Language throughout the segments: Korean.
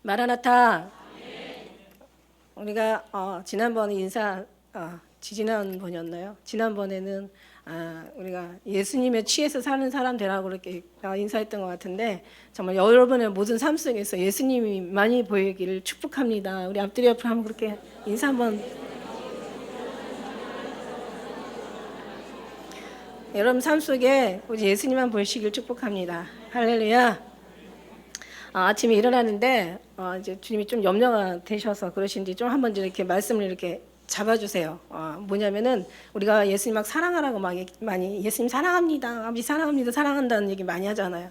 마라나타. 우리가 지난번에 지지난번이었나요? 지난번에는 우리가 예수님의 취해서 사는 사람 되라고 그렇게 인사했던 것 같은데, 정말 여러분의 모든 삶 속에서 예수님이 많이 보이기를 축복합니다. 우리 앞뒤 옆으로 한번 그렇게 인사 한번. 여러분 삶 속에 오직 예수님만 보이시길 축복합니다. 할렐루야. 아침에 일어나는데 이제 주님이 좀 염려가 되셔서 그러신지 좀 한번 이렇게 말씀을 이렇게 잡아주세요. 뭐냐면은 우리가 예수님 막 사랑하라고 많이 예수님 사랑합니다, 아버지 사랑합니다, 사랑한다는 얘기 많이 하잖아요.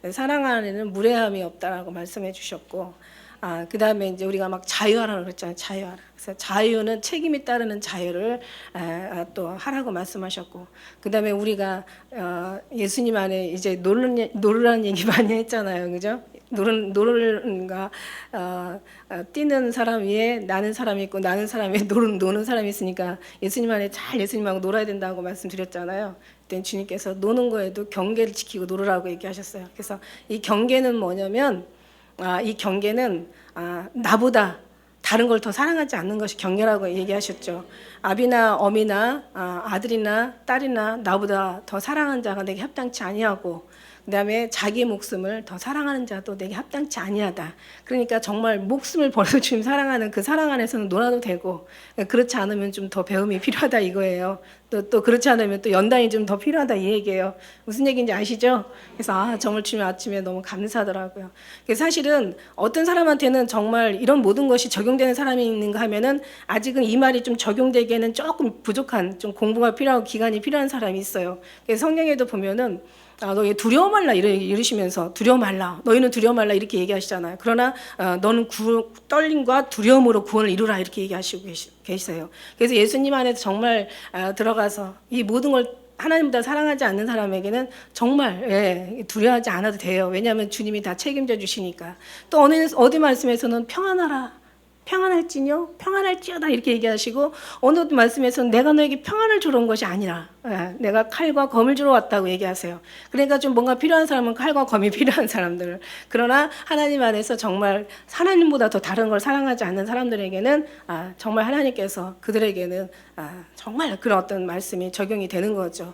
사랑하는 무례함이 없다라고 말씀해 주셨고, 그 다음에 이제 우리가 막 자유하라고 그랬잖아요. 자유하라. 그래서 자유는 책임이 따르는 자유를 또 하라고 말씀하셨고, 그 다음에 우리가 예수님 안에 이제 노르라는 얘기 많이 했잖아요. 그죠? 노르가 뛰는 사람 위에 나는 사람이 있고, 나는 사람 위에 노는 사람이 있으니까 예수님 안에 잘 예수님하고 놀아야 된다고 말씀드렸잖아요. 그때 주님께서 노는 거에도 경계를 지키고 놀으라고 얘기하셨어요. 그래서 이 경계는 뭐냐면, 이 경계는 나보다 다른 걸 더 사랑하지 않는 것이 경계라고 얘기하셨죠. 아비나 어미나 아들이나 딸이나 나보다 더 사랑하는 자가 내게 합당치 아니하고, 그 다음에 자기 목숨을 더 사랑하는 자도 내게 합당치 아니하다. 그러니까 정말 목숨을 버려서 주님 사랑하는 그 사랑 안에서는 놀아도 되고, 그렇지 않으면 좀 더 배움이 필요하다 이거예요. 또 그렇지 않으면 또 연단이 좀 더 필요하다 이 얘기예요. 무슨 얘기인지 아시죠? 그래서 정말 주님 아침에 너무 감사하더라고요. 사실은 어떤 사람한테는 정말 이런 모든 것이 적용되는 사람이 있는가 하면은 아직은 이 말이 좀 적용되기에는 조금 부족한, 좀 공부가 필요하고 기간이 필요한 사람이 있어요. 그래서 성경에도 보면은 너희 두려워 말라 이러시면서, 두려워 말라, 너희는 두려워 말라 이렇게 얘기하시잖아요. 그러나 너는 떨림과 두려움으로 구원을 이루라 이렇게 얘기하시고 계세요. 그래서 예수님 안에서 정말 들어가서 이 모든 걸 하나님보다 사랑하지 않는 사람에게는 정말 두려워하지 않아도 돼요. 왜냐하면 주님이 다 책임져 주시니까. 또 어디 말씀에서는 평안할지어다 이렇게 얘기하시고, 어느 말씀에서는 내가 너에게 평안을 주러 온 것이 아니라 내가 칼과 검을 주러 왔다고 얘기하세요. 그러니까 좀 뭔가 필요한 사람은 칼과 검이 필요한 사람들, 그러나 하나님 안에서 정말 하나님보다 더 다른 걸 사랑하지 않는 사람들에게는 정말 하나님께서 그들에게는 정말 그런 어떤 말씀이 적용이 되는 거죠.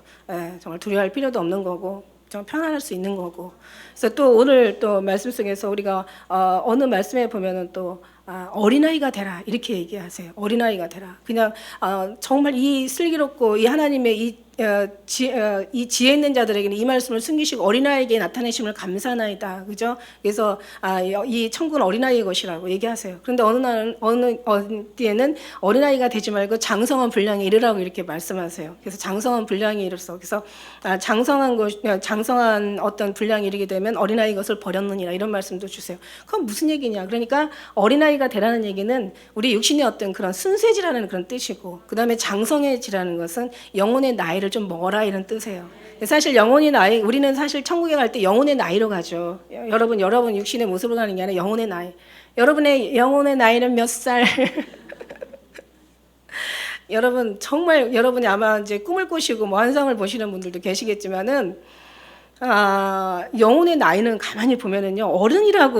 정말 두려워할 필요도 없는 거고, 좀 편안할 수 있는 거고. 그래서 또 오늘 또 말씀 속에서 우리가 어느 말씀에 보면은 또 어린아이가 되라 이렇게 얘기하세요. 어린아이가 되라. 그냥 정말 이 슬기롭고 이 하나님의 이 지혜 있는 자들에게는 이 말씀을 숨기시고 어린아이에게 나타내심을 감사나이다. 그죠? 그래서 이 천국은 어린아이의 것이라고 얘기하세요. 그런데 어느 때에는 어린아이가 되지 말고 장성한 분량에 이르라고 이렇게 말씀하세요. 그래서 장성한 분량에 이르서, 그래서 장성한 어떤 분량에 이르게 되면 어린아이 것을 버렸느니라 이런 말씀도 주세요. 그건 무슨 얘기냐? 그러니까 어린아이가 되라는 얘기는 우리 육신의 어떤 그런 순수해지라는 그런 뜻이고, 그 다음에 장성해지라는 것은 영혼의 나이를 좀 먹어라 이런 뜻이에요. 사실 영혼의 나이, 우리는 사실 천국에 갈 때 영혼의 나이로 가죠. 여러분 육신의 모습으로 가는 게 아니라 영혼의 나이. 여러분의 영혼의 나이는 몇 살? 여러분 정말 여러분이 아마 이제 꿈을 꾸시고 뭐 환상을 보시는 분들도 계시겠지만은 영혼의 나이는 가만히 보면은요, 어린이가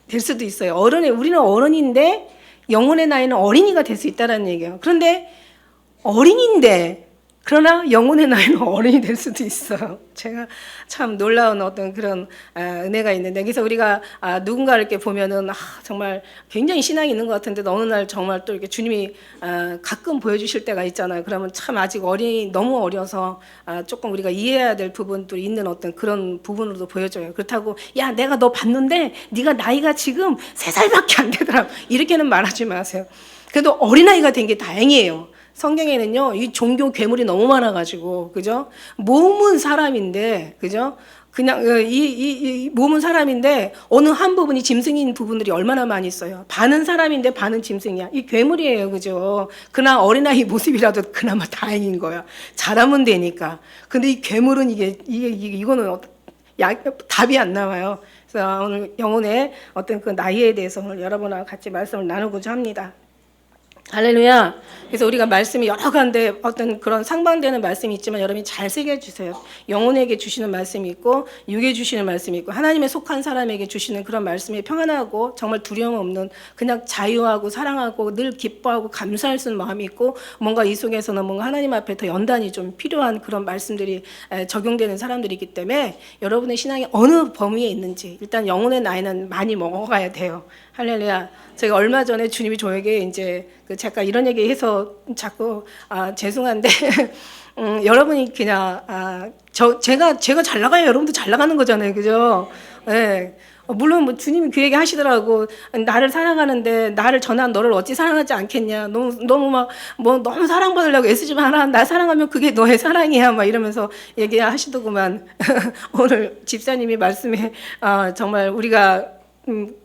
될 수도 있어요. 우리는 어른인데 영혼의 나이는 어린이가 될 수 있다는 얘기예요. 그런데 어린이인데 그러나 영혼의 나이는 어른이 될 수도 있어요. 제가 참 놀라운 어떤 그런 은혜가 있는데, 그래서 우리가 누군가를 이렇게 보면은 정말 굉장히 신앙이 있는 것 같은데 어느 날 정말 또 이렇게 주님이 가끔 보여주실 때가 있잖아요. 그러면 참 아직 너무 어려서 조금 우리가 이해해야 될 부분들이 있는 어떤 그런 부분으로도 보여줘요. 그렇다고 야 내가 너 봤는데 네가 나이가 지금 3살밖에 안 되더라 이렇게는 말하지 마세요. 그래도 어린아이가 된 게 다행이에요. 성경에는요, 이 종교 괴물이 너무 많아가지고, 그죠? 몸은 사람인데, 그죠? 그냥, 이 몸은 사람인데, 어느 한 부분이 짐승인 부분들이 얼마나 많이 있어요. 반은 사람인데 반은 짐승이야. 이 괴물이에요, 그죠? 그러나 어린아이 모습이라도 그나마 다행인 거야. 잘하면 되니까. 근데 이 괴물은 이거는 답이 안 나와요. 그래서 오늘 영혼의 어떤 그 나이에 대해서 오늘 여러분과 같이 말씀을 나누고자 합니다. 할렐루야. 그래서 우리가 말씀이 여러 가운데 어떤 그런 상반되는 말씀이 있지만 여러분이 잘 새겨주세요. 영혼에게 주시는 말씀이 있고 육에 주시는 말씀이 있고 하나님의 속한 사람에게 주시는 그런 말씀이 평안하고 정말 두려움 없는 그냥 자유하고 사랑하고 늘 기뻐하고 감사할 수 있는 마음이 있고 뭔가 이 속에서는 뭔가 하나님 앞에 더 연단이 좀 필요한 그런 말씀들이 적용되는 사람들이기 때문에 여러분의 신앙이 어느 범위에 있는지 일단 영혼의 나이는 많이 먹어가야 돼요. 할렐루야. 제가 얼마 전에 주님이 저에게 이제 잠깐 이런 얘기해서 자꾸 죄송한데 여러분이 그냥 제가 잘 나가야 여러분도 잘 나가는 거잖아요, 그죠? 네. 물론 뭐 주님이 그 얘기 하시더라고. 나를 사랑하는데 나를 전한 너를 어찌 사랑하지 않겠냐. 너무 막 뭐 너무 사랑받으려고 애쓰지 마라. 나 사랑하면 그게 너의 사랑이야. 막 이러면서 얘기하시더구만. 오늘 집사님이 말씀에 정말 우리가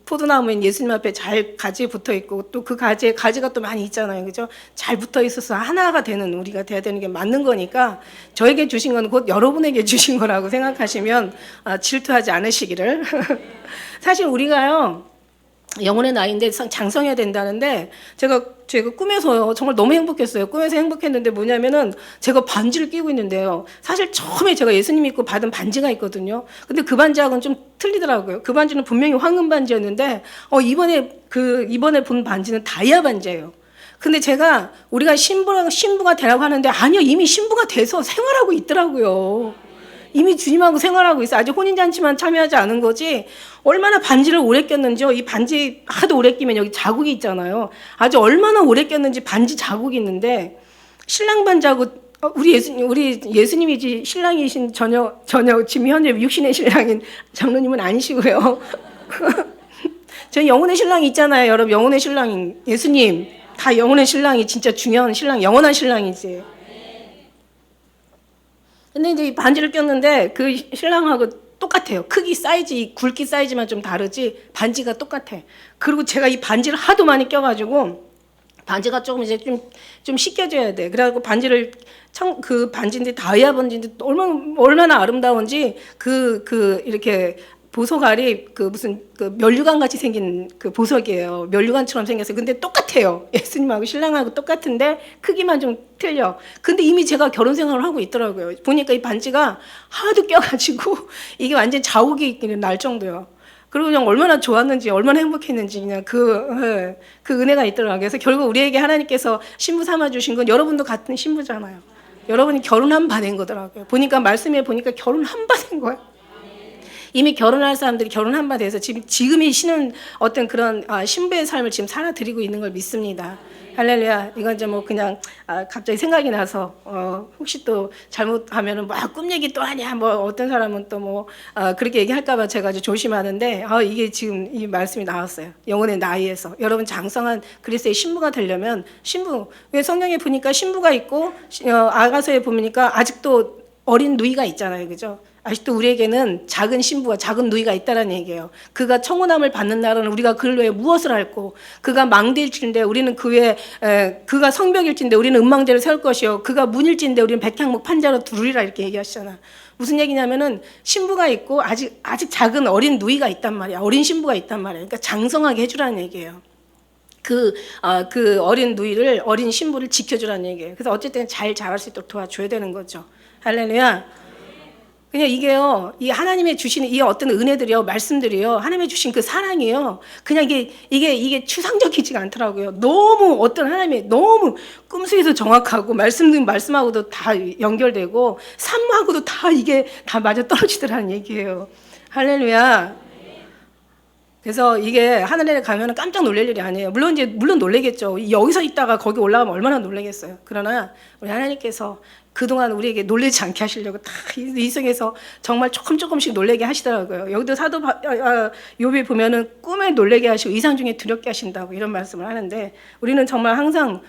포도나무인 예수님 앞에 잘 가지에 붙어 있고 또 그 가지가 또 많이 있잖아요, 그죠? 잘 붙어 있어서 하나가 되는 우리가 돼야 되는 게 맞는 거니까 저에게 주신 건 곧 여러분에게 주신 거라고 생각하시면 질투하지 않으시기를. 사실 우리가요 영혼의 나이인데 장성해야 된다는데 제가 꿈에서요 정말 너무 행복했어요. 꿈에서 행복했는데 뭐냐면은 제가 반지를 끼고 있는데요. 사실 처음에 제가 예수님 믿고 받은 반지가 있거든요. 근데 그 반지하고는 좀 틀리더라고요. 그 반지는 분명히 황금 반지였는데 이번에 본 반지는 다이아 반지예요. 근데 우리가 신부가 되라고 하는데 아니요, 이미 신부가 돼서 생활하고 있더라고요. 이미 주님하고 생활하고 있어. 아직 혼인잔치만 참여하지 않은 거지. 얼마나 반지를 오래 꼈는지요. 이 반지 하도 오래 끼면 여기 자국이 있잖아요. 아주 얼마나 오래 꼈는지 반지 자국이 있는데 신랑 반지하고 우리 예수님이지 신랑이신 전혀 지금 현재 육신의 신랑인 장로님은 아니시고요. 저희 영혼의 신랑이 있잖아요, 여러분. 영혼의 신랑인 예수님. 다 영혼의 신랑이 진짜 중요한 신랑, 영원한 신랑이지. 근데 이제 이 반지를 꼈는데 그 신랑하고 똑같아요. 크기, 사이즈, 굵기 사이즈만 좀 다르지 반지가 똑같아. 그리고 제가 이 반지를 하도 많이 껴가지고 반지가 조금 이제 좀 씻겨져야 돼. 그래가지고 그 반지인데 다이아 반지인데 얼마나 아름다운지 이렇게 보석알이 무슨 면류관 같이 생긴 그 보석이에요. 면류관처럼 생겼어요. 근데 똑같아요. 예수님하고 신랑하고 똑같은데 크기만 좀 틀려. 근데 이미 제가 결혼 생활을 하고 있더라고요. 보니까 이 반지가 하도 껴가지고 이게 완전 자국이 날 정도요. 그리고 그냥 얼마나 좋았는지, 얼마나 행복했는지 그냥 그 은혜가 있더라고요. 그래서 결국 우리에게 하나님께서 신부 삼아주신 건 여러분도 같은 신부잖아요. 여러분이 결혼 한 바 된 거더라고요. 말씀에 보니까 결혼 한 바 된 거예요. 이미 결혼할 사람들이 결혼 한 바 돼서 지금이 신은 어떤 그런 신부의 삶을 지금 살아드리고 있는 걸 믿습니다. 할렐루야. 이건 이제 뭐 그냥 갑자기 생각이 나서 혹시 또 잘못하면은 꿈 얘기 또 하냐, 뭐 어떤 사람은 또 뭐 그렇게 얘기할까봐 제가 아주 조심하는데 이게 지금 이 말씀이 나왔어요. 영혼의 나이에서 여러분 장성한 그리스도의 신부가 되려면 왜 성경에 보니까 신부가 있고 아가서에 보니까 아직도 어린 누이가 있잖아요, 그죠? 아직도 우리에게는 작은 신부와 작은 누이가 있다는 얘기예요. 그가 청혼함을 받는 날은 우리가 그를 위해 무엇을 할고, 그가 망대일진데 우리는 그가 성벽일진데 우리는 음망대를 세울 것이요, 그가 문일진데 우리는 백향목 판자로 두르리라, 이렇게 얘기하시잖아. 무슨 얘기냐면은 신부가 있고 아직 작은 어린 누이가 있단 말이야. 어린 신부가 있단 말이야. 그러니까 장성하게 해주라는 얘기예요. 그 어린 누이를, 어린 신부를 지켜주라는 얘기예요. 그래서 어쨌든 잘 자랄 수 있도록 도와줘야 되는 거죠. 할렐루야. 그냥 이게요, 이 하나님의 주시는 이 어떤 은혜들이요, 말씀들이요, 하나님의 주신 그 사랑이요, 그냥 이게 추상적이지가 않더라고요. 너무 하나님의 너무 꿈속에서 정확하고 말씀하고도 다 연결되고 삶하고도 이게 다 맞아 떨어지더라는 얘기예요. 할렐루야. 그래서 이게 하늘에 가면 깜짝 놀랄 일이 아니에요. 물론 놀라겠죠. 여기서 있다가 거기 올라가면 얼마나 놀라겠어요. 그러나 우리 하나님께서 그동안 우리에게 놀라지 않게 하시려고 다 이 속에서 정말 조금씩 놀라게 하시더라고요. 여기도 사도 욥이 보면은 꿈에 놀라게 하시고 이상 중에 두렵게 하신다고 이런 말씀을 하는데, 우리는 정말 항상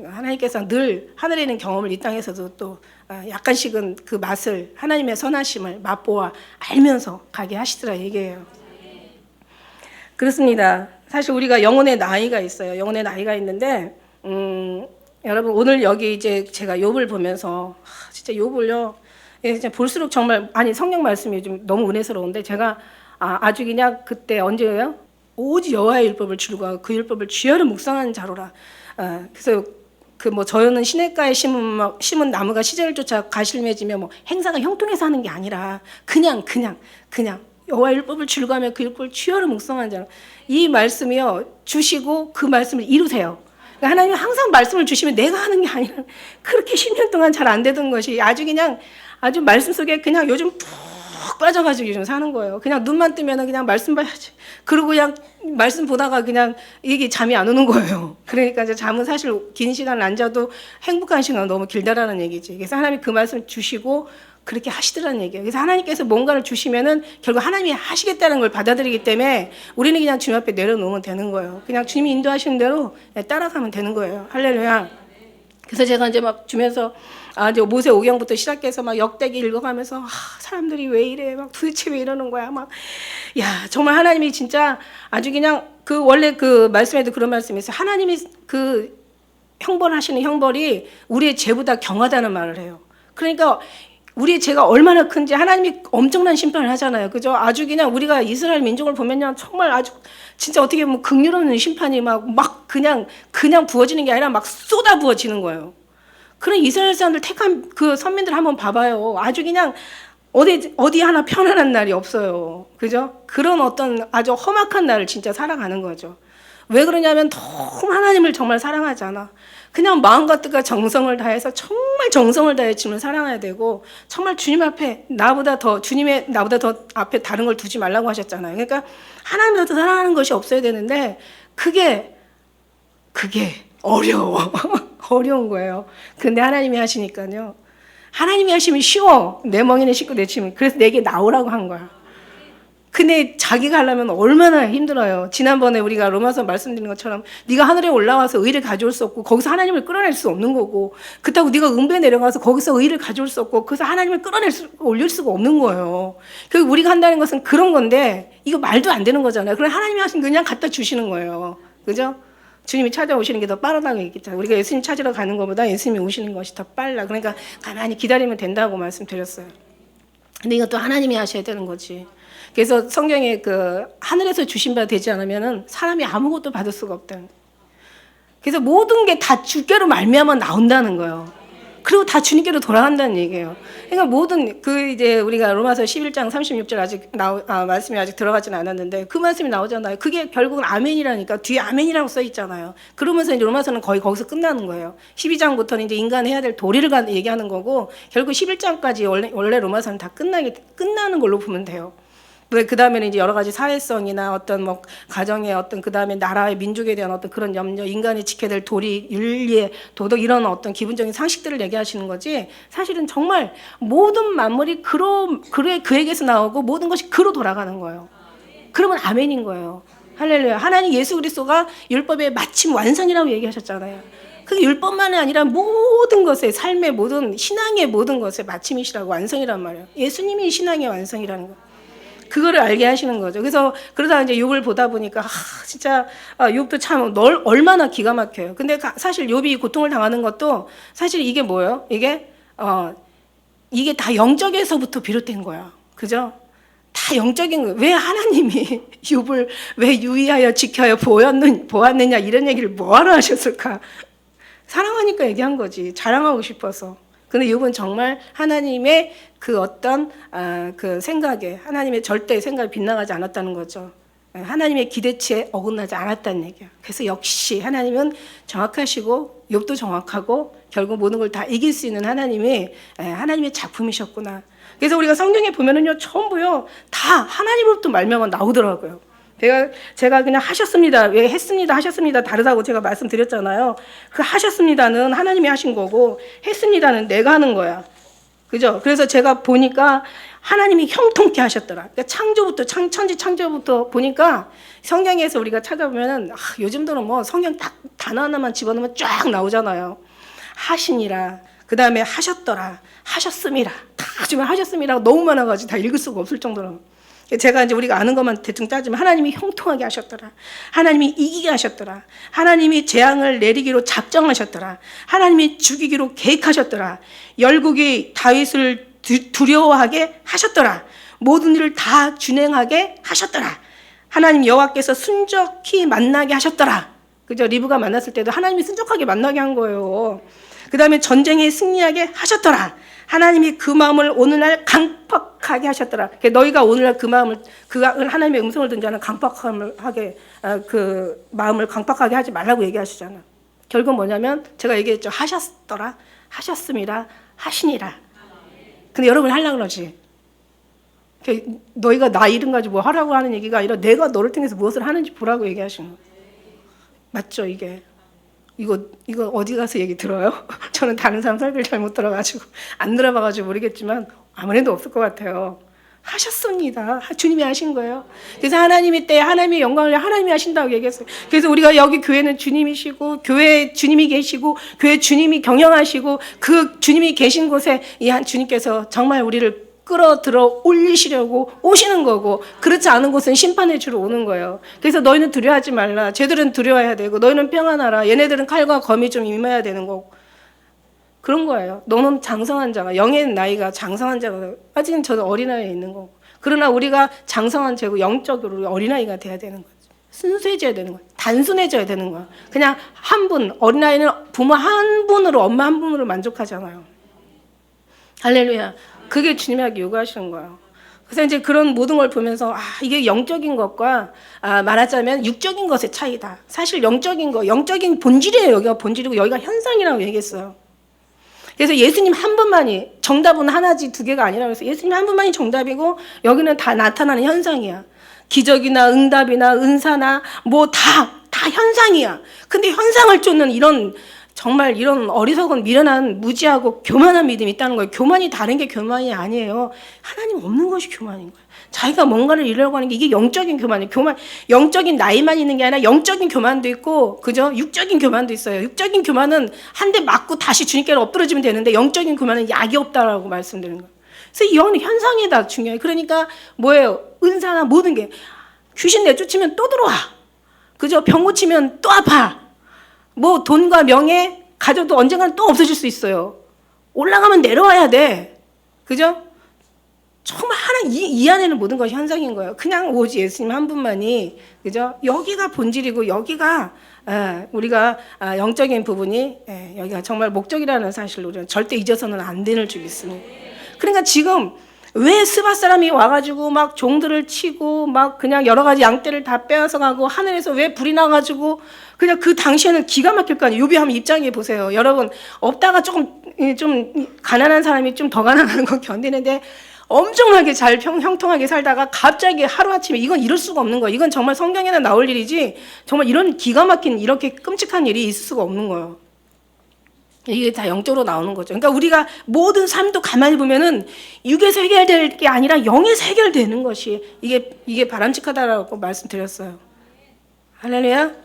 하나님께서 늘 하늘에 있는 경험을 이 땅에서도 또 약간씩은 그 맛을, 하나님의 선하심을 맛보아 알면서 가게 하시더라 얘기예요. 그렇습니다. 사실 우리가 영혼의 나이가 있어요. 영혼의 나이가 있는데 여러분 오늘 여기 이제 제가 욥을 보면서 진짜 욥을요, 진짜 볼수록 정말 성경 말씀이 좀 너무 은혜스러운데 제가 아주 그냥 그때 언제예요? 오직 여호와의 율법을 줄과 그 율법을 주야로 묵상하는 자로라. 그래서 그 뭐 저는 시냇가에 심은 나무가 시절을 쫓아 가실매지며 뭐 행사가 형통해서 하는 게 아니라 그냥 여호와의 율법을 줄과하며 그 율법을 주야로 묵상하는 자로. 이 말씀이요 주시고 그 말씀을 이루세요. 그러니까 하나님은 항상 말씀을 주시면 내가 하는 게 아니라 그렇게 10년 동안 잘 안 되던 것이 아주 말씀 속에 그냥 요즘 푹 빠져가지고 요즘 사는 거예요. 그냥 눈만 뜨면 그냥 말씀 봐야지. 그리고 그냥 말씀 보다가 그냥 이게 잠이 안 오는 거예요. 그러니까 이제 잠은 사실 긴 시간 안 자도 행복한 시간은 너무 길다라는 얘기지. 그래서 하나님이 그 말씀 주시고 그렇게 하시더라는 얘기예요. 그래서 하나님께서 뭔가를 주시면은 결국 하나님이 하시겠다는 걸 받아들이기 때문에 우리는 그냥 주님 앞에 내려놓으면 되는 거예요. 그냥 주님이 인도하시는 대로 따라가면 되는 거예요. 할렐루야. 그래서 제가 이제 막 주면서 이제 모세 오경부터 시작해서 막 역대기 읽어가면서 사람들이 왜 이래 막 도대체 왜 이러는 거야 막 정말 하나님이 진짜 아주 그냥 그 원래 그 말씀에도 그런 말씀이 있어요. 하나님이 그 형벌하시는 형벌이 우리의 죄보다 경하다는 말을 해요. 그러니까 우리의 죄가 얼마나 큰지 하나님이 엄청난 심판을 하잖아요. 그죠? 아주 그냥 우리가 이스라엘 민족을 보면요 정말 아주 진짜 어떻게 보면 긍휼없는 심판이 막 그냥 부어지는 게 아니라 막 쏟아 부어지는 거예요. 그런 이스라엘 사람들 택한 그 선민들 한번 봐봐요. 아주 그냥 어디 하나 편안한 날이 없어요. 그죠? 그런 어떤 아주 험악한 날을 진짜 살아가는 거죠. 왜 그러냐면 너무 하나님을 정말 사랑하잖아. 그냥 마음과 뜻과 정성을 다해서 정말 정성을 다해 주님을 사랑해야 되고 정말 주님 앞에 나보다 더 앞에 다른 걸 두지 말라고 하셨잖아요. 그러니까 하나님을 더 사랑하는 것이 없어야 되는데 그게 어려워. 어려운 거예요. 근데 하나님이 하시니까요. 하나님이 하시면 쉬워. 내 멍에는 씻고 내치면. 그래서 내게 나오라고 한 거야. 근데 자기가 하려면 얼마나 힘들어요. 지난번에 우리가 로마서 말씀드린 것처럼 네가 하늘에 올라와서 의를 가져올 수 없고 거기서 하나님을 끌어낼 수 없는 거고 그렇다고 네가 음부에 내려가서 거기서 의를 가져올 수 없고 거기서 하나님을 올릴 수가 없는 거예요. 결국 우리가 한다는 것은 그런 건데 이거 말도 안 되는 거잖아요. 그럼 하나님이 하신 그냥 갖다 주시는 거예요. 그죠? 주님이 찾아오시는 게 더 빠르다고 얘기했잖아요. 우리가 예수님 찾으러 가는 것보다 예수님이 오시는 것이 더 빨라. 그러니까 가만히 기다리면 된다고 말씀드렸어요. 근데 이것도 하나님이 하셔야 되는 거지. 그래서 성경에 그 하늘에서 주신 바 되지 않으면은 사람이 아무것도 받을 수가 없다는. 그래서 모든 게 다 주께로 말미암아 나온다는 거예요. 그리고 다 주님께로 돌아간다는 얘기예요. 그러니까 모든 이제 우리가 로마서 11장 36절 아직 말씀이 아직 들어가지는 않았는데 그 말씀이 나오잖아요. 그게 결국은 아멘이라니까 뒤에 아멘이라고 써 있잖아요. 그러면서 이제 로마서는 거의 거기서 끝나는 거예요. 12장부터는 이제 인간 해야 될 도리를 얘기하는 거고 결국 11장까지 원래 로마서는 다 끝나는 걸로 보면 돼요. 그 다음에는 이제 여러 가지 사회성이나 어떤 뭐 가정의 어떤 그 다음에 나라의 민족에 대한 어떤 그런 염려, 인간이 지켜야 될 도리, 윤리의 도덕 이런 어떤 기본적인 상식들을 얘기하시는 거지. 사실은 정말 모든 만물이 그에게서 나오고 모든 것이 그로 돌아가는 거예요. 그러면 아멘인 거예요. 할렐루야. 하나님 예수 그리스도가 율법의 마침 완성이라고 얘기하셨잖아요. 그게 율법만이 아니라 모든 것의 삶의 모든 신앙의 모든 것의 마침이시라고 완성이란 말이에요. 예수님이 신앙의 완성이라는 거예요. 그거를 알게 하시는 거죠. 그래서 그러다 이제 욥을 보다 보니까 진짜 욥도 참 얼마나 기가 막혀요. 근데 사실 욥이 고통을 당하는 것도 사실 이게 뭐예요? 이게 다 영적에서부터 비롯된 거야. 그죠? 다 영적인 거예요. 왜 하나님이 욥을 왜 유의하여 지켜야 보았느냐 이런 얘기를 뭐하러 하셨을까? 사랑하니까 얘기한 거지. 자랑하고 싶어서. 근데 욥은 정말 하나님의 그 어떤 그 생각에 하나님의 절대 생각이 빗나가지 않았다는 거죠. 하나님의 기대치에 어긋나지 않았다는 얘기야. 그래서 역시 하나님은 정확하시고 욥도 정확하고 결국 모든 걸 다 이길 수 있는 하나님이 하나님의 작품이셨구나. 그래서 우리가 성경에 보면은요 전부요 다 하나님으로부터 말미암아 나오더라고요. 제가 그냥 하셨습니다. 왜 했습니다, 하셨습니다 다르다고 제가 말씀드렸잖아요. 그 하셨습니다는 하나님이 하신 거고 했습니다는 내가 하는 거야. 그죠? 그래서 제가 보니까 하나님이 형통케 하셨더라. 그러니까 천지 창조부터 보니까 성경에서 우리가 찾아보면은 요즘도는 뭐 성경 딱 단어 하나만 집어넣으면 쫙 나오잖아요. 하시니라. 그 다음에 하셨더라. 하셨습니다. 다 주면 하셨습니다. 너무 많아가지고 다 읽을 수가 없을 정도로. 제가 이제 우리가 아는 것만 대충 따지면 하나님이 형통하게 하셨더라. 하나님이 이기게 하셨더라. 하나님이 재앙을 내리기로 작정하셨더라. 하나님이 죽이기로 계획하셨더라. 열국이 다윗을 두려워하게 하셨더라. 모든 일을 다 준행하게 하셨더라. 하나님 여호와께서 순적히 만나게 하셨더라. 그죠? 리브가 만났을 때도 하나님이 순적하게 만나게 한 거예요. 그 다음에 전쟁에 승리하게 하셨더라. 하나님이 그 마음을 오늘날 강팍하게 하셨더라. 너희가 오늘날 그 마음을, 그 하나님의 음성을 듣는 자는 강팍함을 하게, 그 마음을 강팍하게 하지 말라고 얘기하시잖아. 결국 뭐냐면 제가 얘기했죠. 하셨더라, 하셨습니다, 하시니라. 근데 여러분이 하려고 그러지. 너희가 나 이름 가지고 뭐 하라고 하는 얘기가 아니라 내가 너를 통해서 무엇을 하는지 보라고 얘기하시는 거예요. 맞죠, 이게? 이거 어디 가서 얘기 들어요? 저는 다른 사람 설교를 잘 못 들어가지고 안 들어봐가지고 모르겠지만 아무래도 없을 것 같아요. 하셨습니다. 주님이 하신 거예요. 그래서 하나님의 때에 하나님의 영광을 하나님이 하신다고 얘기했어요. 그래서 우리가 여기 교회는 주님이시고 교회에 주님이 계시고 교회 주님이 경영하시고 그 주님이 계신 곳에 이 한 주님께서 정말 우리를 끌어들어 올리시려고 오시는 거고, 그렇지 않은 곳은 심판의 주로 오는 거예요. 그래서 너희는 두려워하지 말라. 쟤들은 두려워해야 되고 너희는 평안하라. 얘네들은 칼과 검이 좀 임해야 되는 거고, 그런 거예요. 너는 장성한 자가, 영의 나이가 장성한 자가, 아직은 저는 어린아이에 있는 거고, 그러나 우리가 장성한 자고 영적으로 어린아이가 돼야 되는 거죠. 순수해져야 되는 거예요. 단순해져야 되는 거예요. 그냥 한 분, 어린아이는 부모 한 분으로, 엄마 한 분으로 만족하잖아요. 할렐루야. 그게 주님에게 요구하시는 거예요. 그래서 이제 그런 모든 걸 보면서 이게 영적인 것과 말하자면 육적인 것의 차이다. 사실 영적인 거, 영적인 본질이에요. 여기가 본질이고 여기가 현상이라고 얘기했어요. 그래서 예수님 한 분만이, 정답은 하나지 두 개가 아니라고 해서 예수님 한 분만이 정답이고 여기는 다 나타나는 현상이야. 기적이나 응답이나 은사나 뭐 다 현상이야. 근데 현상을 쫓는 정말 이런 어리석은 미련한 무지하고 교만한 믿음이 있다는 거예요. 교만이 다른 게 교만이 아니에요. 하나님 없는 것이 교만인 거예요. 자기가 뭔가를 이루려고 하는 게 이게 영적인 교만이에요. 영적인 나이만 있는 게 아니라 영적인 교만도 있고, 그죠? 육적인 교만도 있어요. 육적인 교만은 한 대 맞고 다시 주님께로 엎드러지면 되는데 영적인 교만은 약이 없다라고 말씀드리는 거예요. 그래서 이 영은 현상이다, 중요해요. 그러니까 뭐예요? 은사나 모든 게 귀신 내쫓으면 또 들어와. 그죠? 병 고치면 또 아파. 뭐 돈과 명예 가져도 언젠가는 또 없어질 수 있어요. 올라가면 내려와야 돼. 그죠? 정말 이 안에는 모든 것이 현상인 거예요. 그냥 오직 예수님 한 분만이, 그죠? 여기가 본질이고 여기가 우리가 영적인 부분이, 여기가 정말 목적이라는 사실을 우리는 절대 잊어서는 안 되는 줄 믿습니다. 그러니까 지금 왜 스바 사람이 와가지고 막 종들을 치고 막 그냥 여러 가지 양떼를 다 빼앗아 가고 하늘에서 왜 불이 나가지고, 그냥 그 당시에는 기가 막힐 거 아니에요. 요비 한번 입장해 보세요. 여러분, 없다가 좀 가난한 사람이 좀 더 가난한 거 견디는데 엄청나게 잘 형통하게 살다가 갑자기 하루아침에, 이건 이럴 수가 없는 거예요. 이건 정말 성경에는 나올 일이지 정말 이런 기가 막힌 이렇게 끔찍한 일이 있을 수가 없는 거예요. 이게 다 영적으로 나오는 거죠. 그러니까 우리가 모든 삶도 가만히 보면은 육에서 해결될 게 아니라 영에서 해결되는 것이 이게 바람직하다라고 말씀드렸어요. 할렐루야.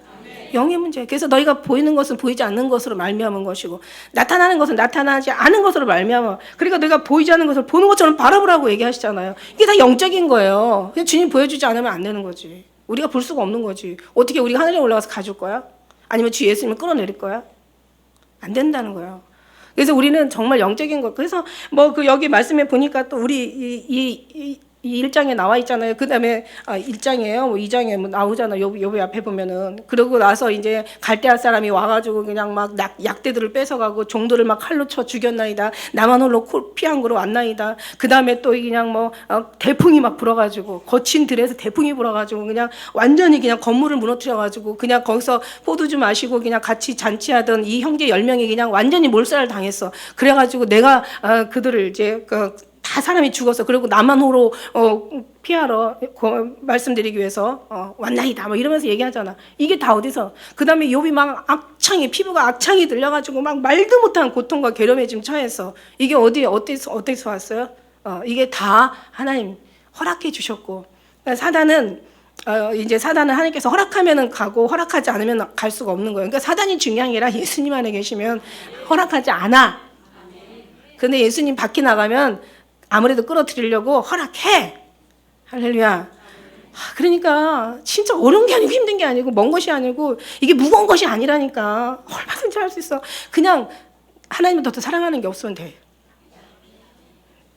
영의 문제. 그래서 너희가 보이는 것은 보이지 않는 것으로 말미암은 것이고 나타나는 것은 나타나지 않은 것으로 말미암아. 그러니까 너희가 보이지 않는 것을 보는 것처럼 바라보라고 얘기하시잖아요. 이게 다 영적인 거예요. 그냥 주님 보여주지 않으면 안 되는 거지. 우리가 볼 수가 없는 거지. 어떻게 우리가 하늘에 올라가서 가줄 거야? 아니면 주 예수님을 끌어내릴 거야? 안 된다는 거예요. 그래서 우리는 정말 영적인 것. 그래서 뭐 여기 말씀에 보니까 또 우리 이 1장에 나와 있잖아요. 그 다음에 1장이에요. 뭐 2장에 뭐 나오잖아요. 요비 앞에 보면은. 그러고 나서 이제 갈대아 사람이 와가지고 그냥 막 약대들을 뺏어가고 종들을 막 칼로 쳐 죽였나이다. 나만 홀로 피한 거로 왔나이다. 그 다음에 또 그냥 뭐 대풍이 막 불어가지고 거친 들에서 대풍이 불어가지고 그냥 완전히 그냥 건물을 무너뜨려가지고 그냥 거기서 포도주 마시고 그냥 같이 잔치하던 이 형제 10명이 그냥 완전히 몰살을 당했어. 그래가지고 내가 그들을 이제 다 사람이 죽었어. 그리고 나만 홀로 피하러 말씀드리기 위해서 왔나이다. 뭐 이러면서 얘기하잖아. 이게 다 어디서? 그 다음에 욥이 막 피부가 악창이 들려가지고 막 말도 못한 고통과 괴로움에 지금 처해서 이게 어디서 왔어요? 이게 다 하나님 허락해 주셨고, 사단은 하나님께서 허락하면은 가고 허락하지 않으면 갈 수가 없는 거예요. 그러니까 사단이 중요한 게 아니라 예수님 안에 계시면 허락하지 않아. 근데 예수님 밖에 나가면 아무래도 끌어들이려고 허락해. 할렐루야. 그러니까 진짜 어려운 게 아니고 힘든 게 아니고 먼 것이 아니고 이게 무거운 것이 아니라니까. 얼마든지 할 수 있어. 그냥 하나님을 더 사랑하는 게 없으면 돼.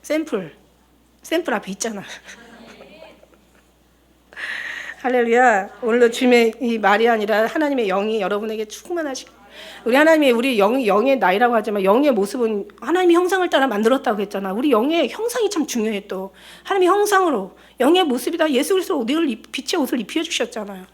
샘플 앞에 있잖아. 할렐루야. 오늘도 주님의 이 말이 아니라 하나님의 영이 여러분에게 충만하시고, 우리 하나님이 우리 영의 나이라고 하지만 영의 모습은 하나님의 형상을 따라 만들었다고 했잖아. 우리 영의 형상이 참 중요해. 또 하나님의 형상으로 영의 모습이다. 예수 그리스도 빛의 옷을 입혀주셨잖아요.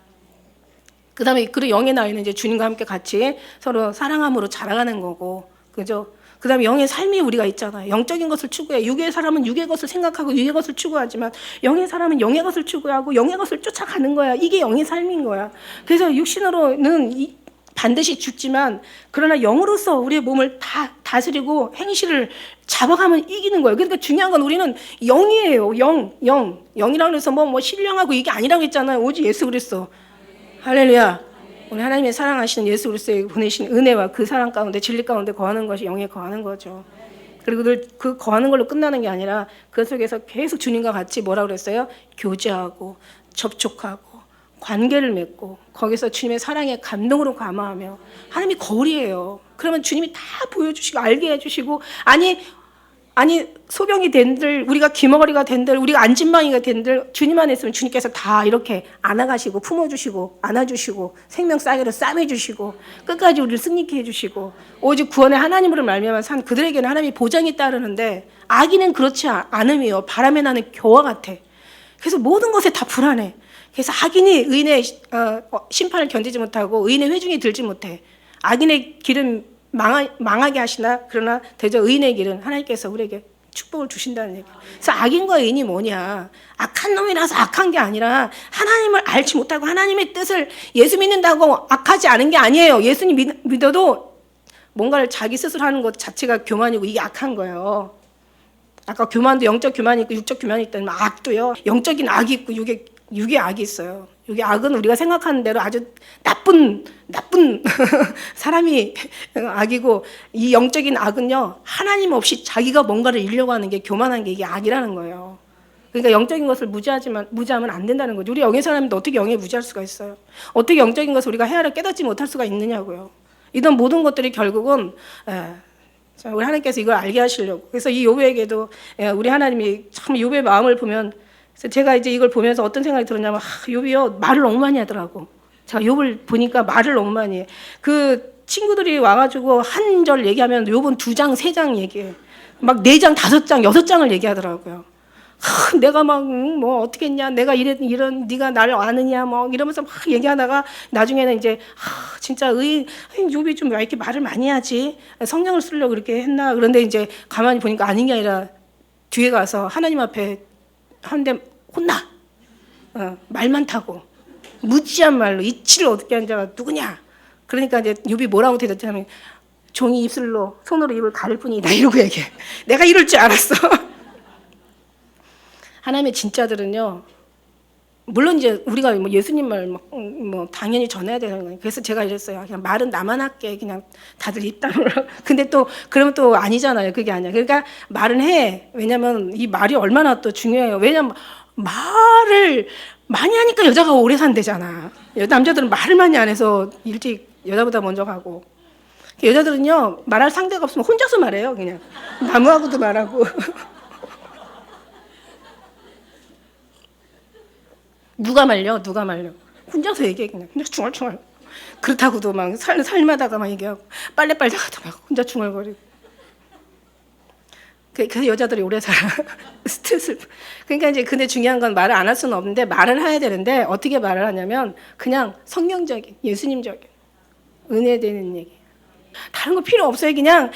그다음에 그 영의 나이는 이제 주님과 함께 같이 서로 사랑함으로 자라가는 거고, 그죠? 그다음에 영의 삶이 우리가 있잖아요. 영적인 것을 추구해. 육의 사람은 육의 것을 생각하고 육의 것을 추구하지만 영의 사람은 영의 것을 추구하고 영의 것을 쫓아가는 거야. 이게 영의 삶인 거야. 그래서 육신으로는 반드시 죽지만 그러나 영으로서 우리의 몸을 다 다스리고 행실을 잡아가면 이기는 거예요. 그러니까 중요한 건 우리는 영이에요. 영이라고 해서 뭐 신령하고 이게 아니라고 했잖아요. 오직 예수 그리스도. 할렐루야. 우리 하나님의 사랑하시는 예수 그리스도에 보내신 은혜와 그 사랑 가운데 진리 가운데 거하는 것이 영에 거하는 거죠. 그리고 늘 그 거하는 걸로 끝나는 게 아니라 그 속에서 계속 주님과 같이 뭐라고 그랬어요? 교제하고 접촉하고 관계를 맺고 거기서 주님의 사랑에 감동으로 감화하며, 하나님이 거울이에요. 그러면 주님이 다 보여주시고 알게 해주시고, 아니 소병이 된들, 우리가 기머거리가 된들, 우리가 안진방이가 된들 주님 안에 있으면 주님께서 다 이렇게 안아가시고 품어주시고 안아주시고 생명 싸기로 싸매주시고 끝까지 우리를 승리케 해주시고, 오직 구원의 하나님으로 말미암아 산 그들에게는 하나님이 보장이 따르는데 악인은 그렇지 않음이요. 바람에 나는 겨와 같아. 그래서 모든 것에 다 불안해. 그래서 악인이 의인의 심판을 견디지 못하고 의인의 회중에 들지 못해. 악인의 길은 망하게 하시나 그러나 대저 의인의 길은 하나님께서 우리에게 축복을 주신다는 얘기예요. 그래서 악인과 의인이 뭐냐? 악한 놈이라서 악한 게 아니라 하나님을 알지 못하고 하나님의 뜻을, 예수 믿는다고 악하지 않은 게 아니에요. 예수님 믿어도 뭔가를 자기 스스로 하는 것 자체가 교만이고 이게 악한 거예요. 아까 교만도 영적 교만이 있고 육적 교만이 있다면 악도요. 영적인 악이 있고 육의 악이 있어요. 여기 악은 우리가 생각하는 대로 아주 나쁜 사람이 악이고, 이 영적인 악은요, 하나님 없이 자기가 뭔가를 이루려고 하는 게 교만한 게 이게 악이라는 거예요. 그러니까 영적인 것을 무지하면 안 된다는 거죠. 우리 영의 사람인데 어떻게 영에 무지할 수가 있어요? 어떻게 영적인 것을 우리가 헤아려 깨닫지 못할 수가 있느냐고요. 이런 모든 것들이 결국은 우리 하나님께서 이걸 알게 하시려고. 그래서 이 욥에게도 우리 하나님이 참 욥의 마음을 보면, 그래서 제가 이제 이걸 보면서 어떤 생각이 들었냐면, 욥이요 말을 너무 많이 하더라고. 제가 욥을 보니까 말을 너무 많이 해. 그 친구들이 와가지고 한 절 얘기하면 욥은 2장, 3장 얘기해. 막 4장, 5장, 6장을 얘기하더라고요. 내가 막 뭐 어떻게 했냐, 내가 이런 네가 나를 아느냐 뭐 이러면서 막 얘기하다가 나중에는 이제 진짜 욥이 좀 왜 이렇게 말을 많이 하지? 성경을 쓰려고 그렇게 했나? 그런데 이제 가만히 보니까 아닌 게 아니라 뒤에 가서 하나님 앞에 한 대 혼나. 말 많다고. 무지한 말로 이치를 어떻게 한 자가 누구냐? 그러니까 이제 욥이 뭐라고 대답하면, 종이 손으로 입을 가릴 뿐이다 이러고 얘기해. 내가 이럴 줄 알았어. 하나님의 진짜들은요, 물론 이제 우리가 뭐 예수님 말 뭐 당연히 전해야 되는 거예요. 그래서 제가 이랬어요. 그냥 말은 나만 할게. 그냥 다들 입 다물어. 근데 또 그러면 또 아니잖아요. 그게 아니야. 그러니까 말은 해. 왜냐면 이 말이 얼마나 또 중요해요. 왜냐면 말을 많이 하니까 여자가 오래 산대잖아. 남자들은 말을 많이 안 해서 일찍 여자보다 먼저 가고. 여자들은요, 말할 상대가 없으면 혼자서 말해요. 그냥 나무하고도 말하고. 누가 말려? 혼자서 얘기해. 그냥 중얼중얼. 그렇다고도 막 살마다가 막 얘기하고, 빨래 빨다가도 막 혼자 중얼거리고. 그래서 여자들이 오래 살아. 스트레스를. 그러니까 이제 근데 중요한 건 말을 안 할 수는 없는데, 말을 해야 되는데 어떻게 말을 하냐면 그냥 성경적인, 예수님적인 은혜 되는 얘기. 다른 거 필요 없어요. 그냥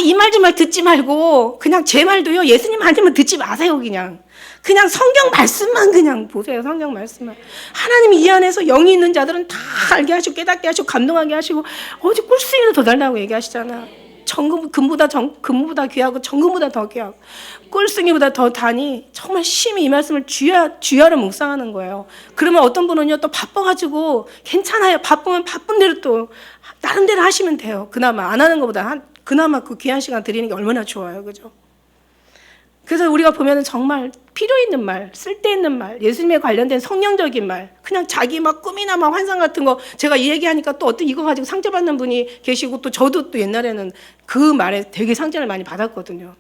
이 말 저 말 듣지 말고 그냥 제 말도요, 예수님 하지만 듣지 마세요. 그냥 성경 말씀만 그냥 보세요. 성경 말씀만. 하나님이 이 안에서 영이 있는 자들은 다 알게 하시고 깨닫게 하시고 감동하게 하시고, 어디 꿀수이를 더 달라고 얘기하시잖아. 금보다 귀하고 정금보다 더 귀하고 꿀숭이보다 더 다니, 정말 심히 이 말씀을 주야로 묵상하는 거예요. 그러면 어떤 분은요, 또 바빠가지고 괜찮아요. 바쁘면 바쁜 대로 또 나름대로 하시면 돼요. 그나마 안 하는 것보다 그나마 그 귀한 시간 드리는 게 얼마나 좋아요. 그죠? 그래서 우리가 보면은 정말 필요 있는 말, 쓸데있는 말, 예수님에 관련된 성령적인 말, 그냥 자기 막 꿈이나 막 환상 같은 거, 제가 이 얘기하니까 또 어떤 이거 가지고 상처받는 분이 계시고, 또 저도 또 옛날에는 그 말에 되게 상처를 많이 받았거든요.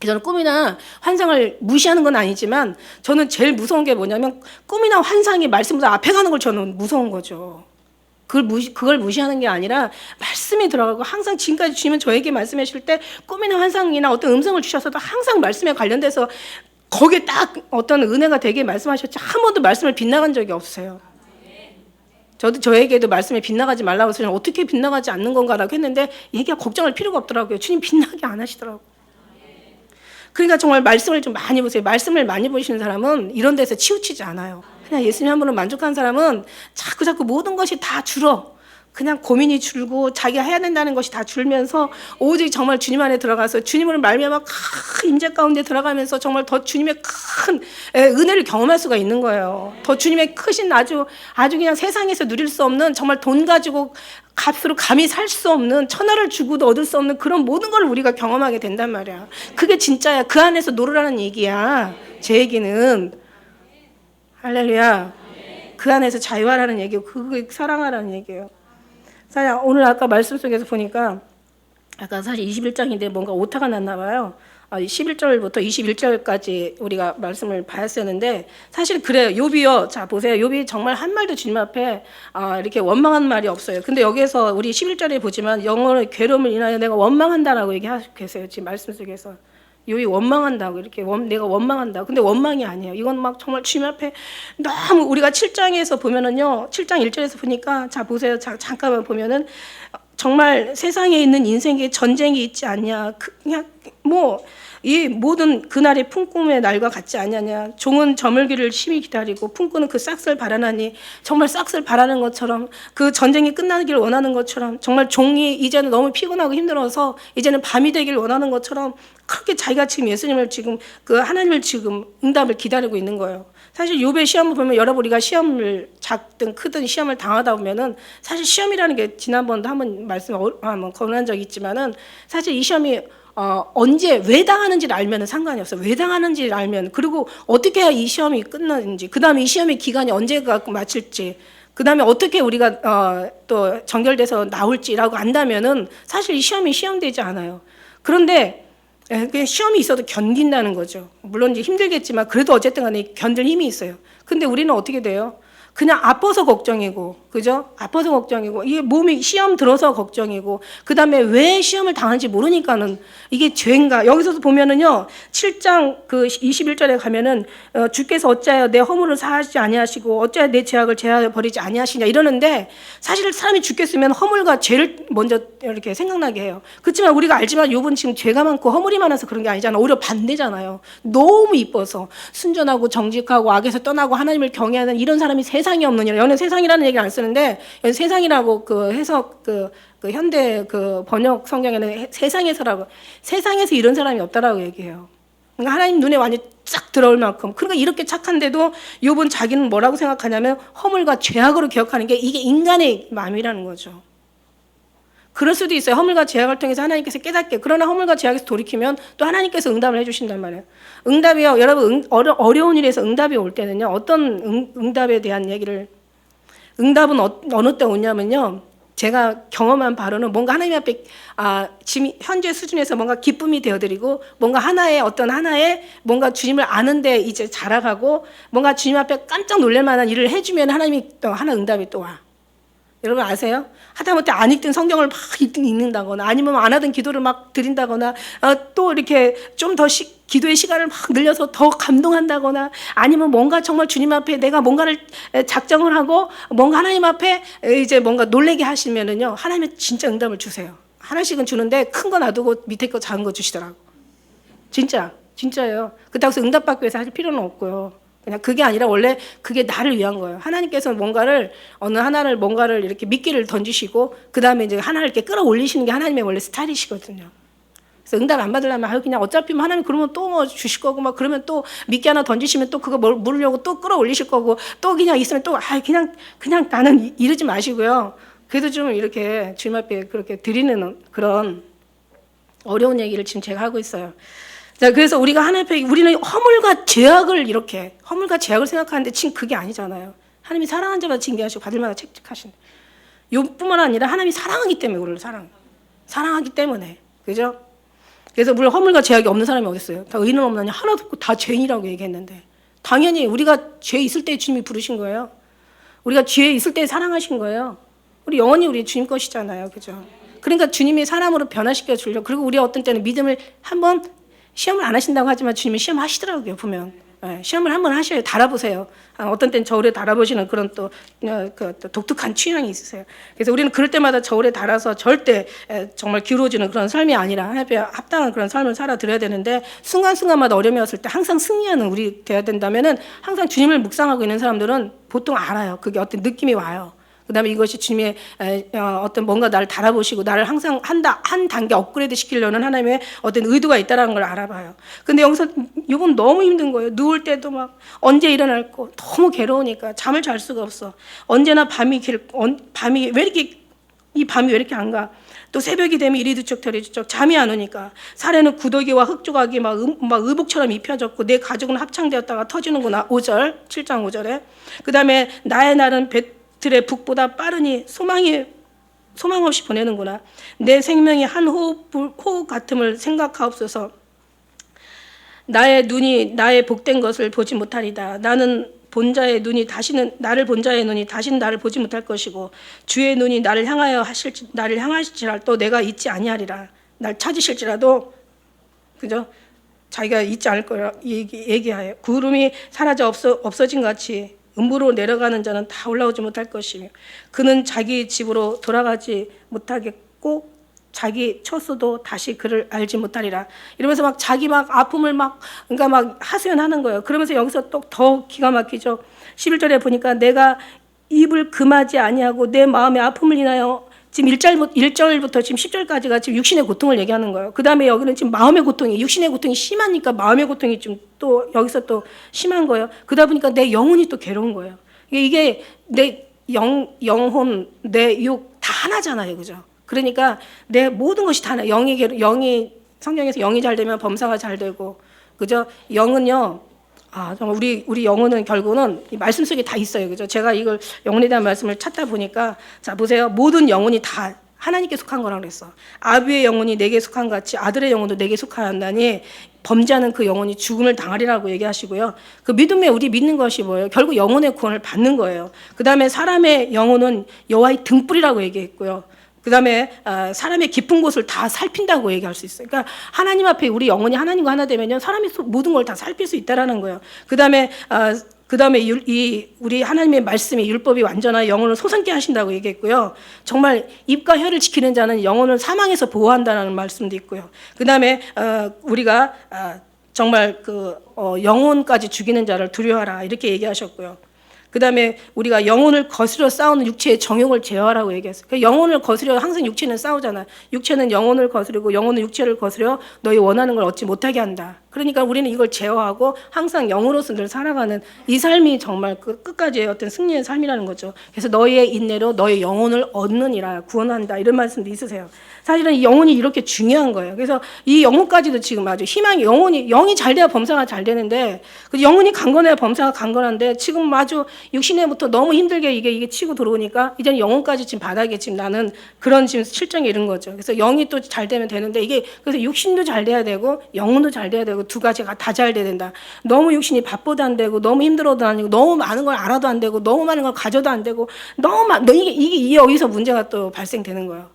저는 꿈이나 환상을 무시하는 건 아니지만 저는 제일 무서운 게 뭐냐면 꿈이나 환상이 말씀보다 앞에 가는 걸 저는 무서운 거죠. 그걸 무시하는 게 아니라 말씀이 들어가고 항상 지금까지 주님은 저에게 말씀하실 때 꿈이나 환상이나 어떤 음성을 주셔서도 항상 말씀에 관련돼서 거기에 딱 어떤 은혜가 되게 말씀하셨지 한 번도 말씀을 빗나간 적이 없어요. 저에게도 말씀에 빗나가지 말라고 해서 어떻게 빗나가지 않는 건가라고 했는데 얘기가 걱정할 필요가 없더라고요. 주님 빗나게 안 하시더라고요. 그러니까 정말 말씀을 좀 많이 보세요. 말씀을 많이 보시는 사람은 이런 데서 치우치지 않아요. 그냥 예수님 한 분을 만족한 사람은 자꾸 모든 것이 다 줄어. 그냥 고민이 줄고 자기가 해야 된다는 것이 다 줄면서 오직 정말 주님 안에 들어가서 주님을 말미암아 큰 임재 가운데 들어가면서 정말 더 주님의 큰 은혜를 경험할 수가 있는 거예요. 더 주님의 크신 아주 그냥 세상에서 누릴 수 없는 정말 돈 가지고 값으로 감히 살 수 없는 천하를 주고도 얻을 수 없는 그런 모든 걸 우리가 경험하게 된단 말이야. 그게 진짜야. 그 안에서 놀으라는 얘기야. 제 얘기는 할렐루야. 그 안에서 자유하라는 얘기고 그걸 사랑하라는 얘기예요. 사실 오늘 아까 말씀 속에서 보니까 아까 사실 21장인데 뭔가 오타가 났나 봐요. 11절부터 21절까지 우리가 말씀을 봤었는데 사실 그래요. 욥이요. 자 보세요. 욥이 정말 한 말도 주님 앞에 이렇게 원망한 말이 없어요. 근데 여기에서 우리 11절에 보지만 영혼의 괴로움을 인하여 내가 원망한다라고 얘기하고 계세요. 지금 말씀 속에서. 욥이 원망한다고 이렇게 내가 원망한다고. 근데 원망이 아니에요. 이건 막 정말 주님 앞에 너무 우리가 7장에서 보면은요. 7장 1절에서 보니까 자 보세요. 잠깐만 보면은 정말 세상에 있는 인생에 전쟁이 있지 않냐. 그냥 뭐 이 모든 그날의 품꿈의 날과 같지 않냐냐. 종은 저물기를 심히 기다리고 품꾼은 그 싹을 바라나니 정말 싹을 바라는 것처럼 그 전쟁이 끝나기를 원하는 것처럼 정말 종이 이제는 너무 피곤하고 힘들어서 이제는 밤이 되기를 원하는 것처럼 그렇게 자기가 지금 예수님을 지금 그 하나님을 지금 응답을 기다리고 있는 거예요. 사실 욥의 시험을 보면 여러분 우리가 시험을 작든 크든 시험을 당하다 보면은 사실 시험이라는 게 지난번도 한번 권한 적이 있지만은 사실 이 시험이 언제 왜 당하는지를 알면 상관이 없어요. 왜 당하는지를 알면 그리고 어떻게 해야 이 시험이 끝나는지 그 다음에 이 시험의 기간이 언제가 마칠지 그 다음에 어떻게 우리가 또 전결돼서 나올지라고 안다면은 사실 이 시험이 시험되지 않아요. 그런데 그냥 시험이 있어도 견딘다는 거죠. 물론 이제 힘들겠지만 그래도 어쨌든 간에 견딜 힘이 있어요. 근데 우리는 어떻게 돼요? 그냥 아파서 걱정이고, 그죠? 아파서 걱정이고, 이게 몸이 시험 들어서 걱정이고, 그 다음에 왜 시험을 당한지 모르니까는 이게 죄인가? 여기서도 보면은요, 7장 그 21절에 가면은, 주께서 어찌하여 내 허물을 사하지 아니하시고, 어찌하여 내 죄악을 제하여 버리지 아니하시냐 이러는데, 사실 사람이 죽겠으면 허물과 죄를 먼저 이렇게 생각나게 해요. 그렇지만 우리가 알지만 욥은 지금 죄가 많고 허물이 많아서 그런 게 아니잖아. 오히려 반대잖아요. 너무 이뻐서 순전하고 정직하고 악에서 떠나고 하나님을 경외하는 이런 사람이 세상에 없느니라. 여기는 세상이라는 얘기를 안 쓰는데 여기 세상이라고 그 해석 그 현대 그 번역 성경에는 세상에서라고 세상에서 이런 사람이 없다라고 얘기해요. 그러니까 하나님 눈에 완전 쫙 들어올 만큼. 그러니까 이렇게 착한데도 욥은 자기는 뭐라고 생각하냐면 허물과 죄악으로 기억하는 게 이게 인간의 마음이라는 거죠. 그럴 수도 있어요. 허물과 죄악을 통해서 하나님께서 깨닫게. 그러나 허물과 죄악에서 돌이키면 또 하나님께서 응답을 해주신단 말이에요. 응답이요. 여러분 어려운 일에서 응답이 올 때는요. 어떤 응답에 대한 얘기를 응답은 어느 때 오냐면요. 제가 경험한 바로는 뭔가 하나님 앞에 지금 현재 수준에서 뭔가 기쁨이 되어드리고 뭔가 하나의 뭔가 주님을 아는데 이제 자라가고 뭔가 주님 앞에 깜짝 놀랄 만한 일을 해주면 하나님이 또 하나 응답이 또 와. 여러분 아세요? 하다못해 안 읽던 성경을 막 읽는다거나 아니면 안 하던 기도를 막 드린다거나 또 이렇게 좀 더 기도의 시간을 막 늘려서 더 감동한다거나 아니면 뭔가 정말 주님 앞에 내가 뭔가를 작정을 하고 뭔가 하나님 앞에 이제 뭔가 놀래게 하시면은요 하나님은 진짜 응답을 주세요. 하나씩은 주는데 큰 거 놔두고 밑에 거 작은 거 주시더라고. 진짜예요. 그렇다고 해서 응답받기 위해서 하실 필요는 없고요. 그냥 그게 아니라 원래 그게 나를 위한 거예요. 하나님께서 어느 하나를 뭔가를 이렇게 미끼를 던지시고 그 다음에 이제 하나를 이렇게 끌어올리시는 게 하나님의 원래 스타일이시거든요. 그래서 응답 안 받으려면 그냥 어차피 하나님 그러면 또 뭐 주실 거고 막 그러면 또 미끼 하나 던지시면 또 그거 물으려고 또 끌어올리실 거고 또 그냥 있으면 또 그냥 나는 이러지 마시고요. 그래도 좀 이렇게 주님 앞에 그렇게 드리는 그런 어려운 얘기를 지금 제가 하고 있어요. 자, 그래서 우리가 하나님 앞에 우리는 허물과 죄악을 생각하는데 지금 그게 아니잖아요. 하나님이 사랑한 자마다 징계하시고 받을 만한 책직하신다. 욥뿐만 아니라 하나님이 사랑하기 때문에 우리를 사랑하기 때문에 그죠? 그래서 우리 허물과 죄악이 없는 사람이 어디 있어요? 다 의인은 없나니 하나도 없고 다 죄인이라고 얘기했는데, 당연히 우리가 죄 있을 때 주님이 부르신 거예요. 우리가 죄에 있을 때 사랑하신 거예요. 우리 영원히 우리 주님 것이잖아요, 그죠? 그러니까 주님이 사람으로 변화시켜 주려고. 그리고 우리 어떤 때는 믿음을 한번 시험을 안 하신다고 하지만 주님이 시험 하시더라고요, 보면. 시험을 한번 하셔요. 달아보세요. 어떤 때는 저울에 달아보시는 그런 또 독특한 취향이 있으세요. 그래서 우리는 그럴 때마다 저울에 달아서 절대 정말 기울어지는 그런 삶이 아니라 합당한 그런 삶을 살아드려야 되는데, 순간순간마다 어려움이 왔을 때 항상 승리하는 우리 돼야 된다면은, 항상 주님을 묵상하고 있는 사람들은 보통 알아요. 그게 어떤 느낌이 와요. 그다음에 이것이 주님의 어떤 뭔가 나를 달아보시고 나를 항상 한 단계 업그레이드 시키려는 하나님의 어떤 의도가 있다는 걸 알아봐요. 근데 여기서 이건 너무 힘든 거예요. 누울 때도 막 언제 일어날 거 너무 괴로우니까 잠을 잘 수가 없어. 언제나 밤이 왜 이렇게 이 밤이 왜 이렇게 안 가? 또 새벽이 되면 이리 뒤척 저리 뒤척 잠이 안 오니까, 살에는 구더기와 흙조각이 막 의복처럼 입혀졌고 내 가족은 합창되었다가 터지는구나. 5절 7장 5절에. 그다음에 나의 날은 들의 북보다 빠르니 소망 없이 보내는구나. 내 생명이 한 호흡 같음을 생각하옵소서. 나의 눈이 나의 복된 것을 보지 못하리다. 나를 본 자의 눈이 다시는 나를 보지 못할 것이고, 주의 눈이 나를 향하실지라도 내가 잊지 아니하리라. 날 찾으실지라도, 그죠? 자기가 잊지 않을 거라 얘기하여. 구름이 사라져 없어진 같이 음부로 내려가는 자는 다 올라오지 못할 것이며, 그는 자기 집으로 돌아가지 못하겠고 자기 처소도 다시 그를 알지 못하리라. 이러면서 막 자기 막 아픔을 그러니까 막 하소연하는 거예요. 그러면서 여기서 또 더 기가 막히죠. 11절에 보니까 내가 입을 금하지 아니하고 내 마음의 아픔을 인하여, 지금 1절부터 지금 10절까지가 지금 육신의 고통을 얘기하는 거예요. 그 다음에 여기는 지금 마음의 고통이, 육신의 고통이 심하니까 마음의 고통이 좀 또 여기서 또 심한 거예요. 그러다 보니까 내 영혼이 또 괴로운 거예요. 이게 내 영혼, 내 육 다 하나잖아요, 그죠? 그러니까 내 모든 것이 다 하나. 영이 성경에서 영이 잘 되면 범사가 잘 되고, 그죠? 영은요. 정말 우리 영혼은 결국은 이 말씀 속에 다 있어요, 그죠? 제가 이걸 영혼에 대한 말씀을 찾다 보니까, 자 보세요. 모든 영혼이 다 하나님께 속한 거라고 그랬어. 아비의 영혼이 내게 속한 같이 아들의 영혼도 내게 속하였나니 범죄하는 그 영혼이 죽음을 당하리라고 얘기하시고요. 그 믿음에 우리 믿는 것이 뭐예요? 결국 영혼의 구원을 받는 거예요. 그 다음에 사람의 영혼은 여호와의 등불이라고 얘기했고요. 그 다음에 사람의 깊은 곳을 다 살핀다고 얘기할 수 있어요. 그러니까 하나님 앞에 우리 영혼이 하나님과 하나 되면요, 사람이 모든 걸 다 살필 수 있다라는 거예요. 그 다음에 우리 하나님의 말씀이 율법이 완전한 영혼을 솟아나게 하신다고 얘기했고요. 정말 입과 혀를 지키는 자는 영혼을 사망에서 보호한다는 말씀도 있고요. 그 다음에 우리가 정말 영혼까지 죽이는 자를 두려워하라 이렇게 얘기하셨고요. 그 다음에 우리가 영혼을 거스려 싸우는 육체의 정욕을 제어하라고 얘기했어요. 그러니까 영혼을 거스려 항상 육체는 싸우잖아. 육체는 영혼을 거스르고 영혼은 육체를 거스려 너희 원하는 걸 얻지 못하게 한다. 그러니까 우리는 이걸 제어하고 항상 영으로서 늘 살아가는 이 삶이 정말 끝까지의 어떤 승리의 삶이라는 거죠. 그래서 너희의 인내로 너희 영혼을 얻느니라, 구원한다, 이런 말씀도 있으세요. 사실은 이 영혼이 이렇게 중요한 거예요. 그래서 이 영혼까지도 지금 아주 희망이, 영이 잘 돼야 범사가 잘 되는데, 영혼이 강건해야 범사가 강건한데, 지금 아주 육신에부터 너무 힘들게 이게 치고 들어오니까 이제는 영혼까지 지금 바닥에 지금 나는 그런 지금 실정에 이른 거죠. 그래서 영이 또 잘 되면 되는데, 이게 그래서 육신도 잘 돼야 되고 영혼도 잘 돼야 되고 두 가지가 다 잘 돼야 된다. 너무 육신이 바빠도 안 되고 너무 힘들어도 안 되고 너무 많은 걸 알아도 안 되고 너무 많은 걸 가져도 안 되고 이게 여기서 문제가 또 발생되는 거예요.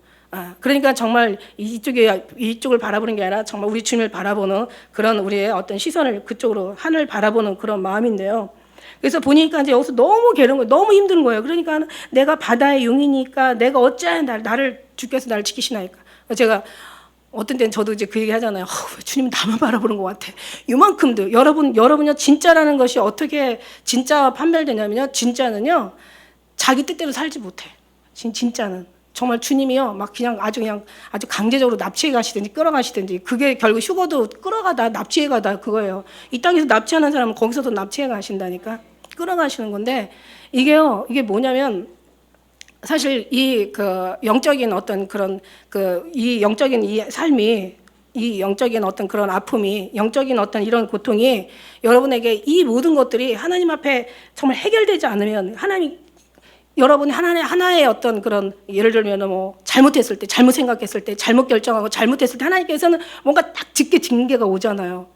그러니까 정말 이쪽을 바라보는 게 아니라 정말 우리 주님을 바라보는 그런 우리의 어떤 시선을 그쪽으로 하늘 바라보는 그런 마음인데요. 그래서 보니까 이제 여기서 너무 괴로운 거예요. 너무 힘든 거예요. 그러니까 내가 바다의 용이니까 내가 어찌하여 주께서 나를 지키시나이까. 제가 어떤 때는 저도 이제 그 얘기 하잖아요. 왜 주님 나만 바라보는 것 같아. 이만큼도. 여러분요, 진짜라는 것이 어떻게 진짜와 판별되냐면요. 진짜는요, 자기 뜻대로 살지 못해. 진짜는. 정말 주님이요, 아주 강제적으로 납치해 가시든지 끌어가시든지, 그게 결국 휴거도 끌어가다 납치해 가다 그거예요. 이 땅에서 납치하는 사람은 거기서도 납치해 가신다니까. 끌어가시는 건데, 이게 뭐냐면, 사실 이 영적인 어떤 그런 이 영적인 이 삶이, 이 영적인 어떤 그런 아픔이, 영적인 어떤 이런 고통이 여러분에게 이 모든 것들이 하나님 앞에 정말 해결되지 않으면, 하나님 여러분이 하나의 어떤 그런 예를 들면 뭐 잘못했을 때, 잘못 생각했을 때, 잘못 결정하고 잘못했을 때 하나님께서는 뭔가 딱 징계가 오잖아요.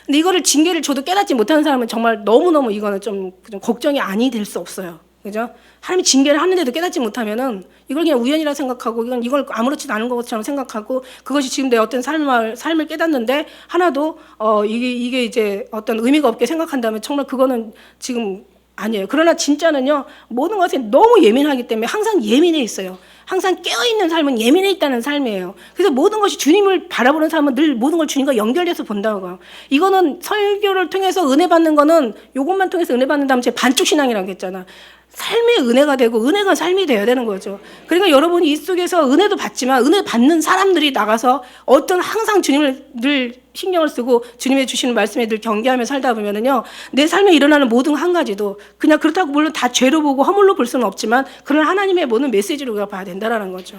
근데 이거를 징계를 줘도 깨닫지 못하는 사람은 정말 너무너무 이거는 좀 걱정이 아니 될 수 없어요. 그죠? 하나님이 징계를 하는데도 깨닫지 못하면 이걸 그냥 우연이라 생각하고 이걸 아무렇지도 않은 것처럼 생각하고 그것이 지금 내 어떤 삶을 깨닫는데 하나도 이게 이제 어떤 의미가 없게 생각한다면 정말 그거는 지금 아니에요. 그러나 진짜는요, 모든 것에 너무 예민하기 때문에 항상 예민해 있어요. 항상 깨어있는 삶은 예민해 있다는 삶이에요. 그래서 모든 것이 주님을 바라보는 사람은 늘 모든 걸 주님과 연결돼서 본다고요. 이거는 설교를 통해서 은혜 받는 거는 이것만 통해서 은혜 받는다면 제 반쪽 신앙이라고 했잖아. 삶의 은혜가 되고 은혜가 삶이 되어야 되는 거죠. 그러니까 여러분이 이 속에서 은혜도 받지만 은혜 받는 사람들이 나가서 어떤 항상 주님을 늘 신경을 쓰고 주님의 주시는 말씀에 늘 경계하며 살다 보면은요, 내 삶에 일어나는 모든 한 가지도 그냥 그렇다고 물론 다 죄로 보고 허물로 볼 수는 없지만 그런 하나님의 모든 메시지로 우리가 봐야 된다라는 거죠.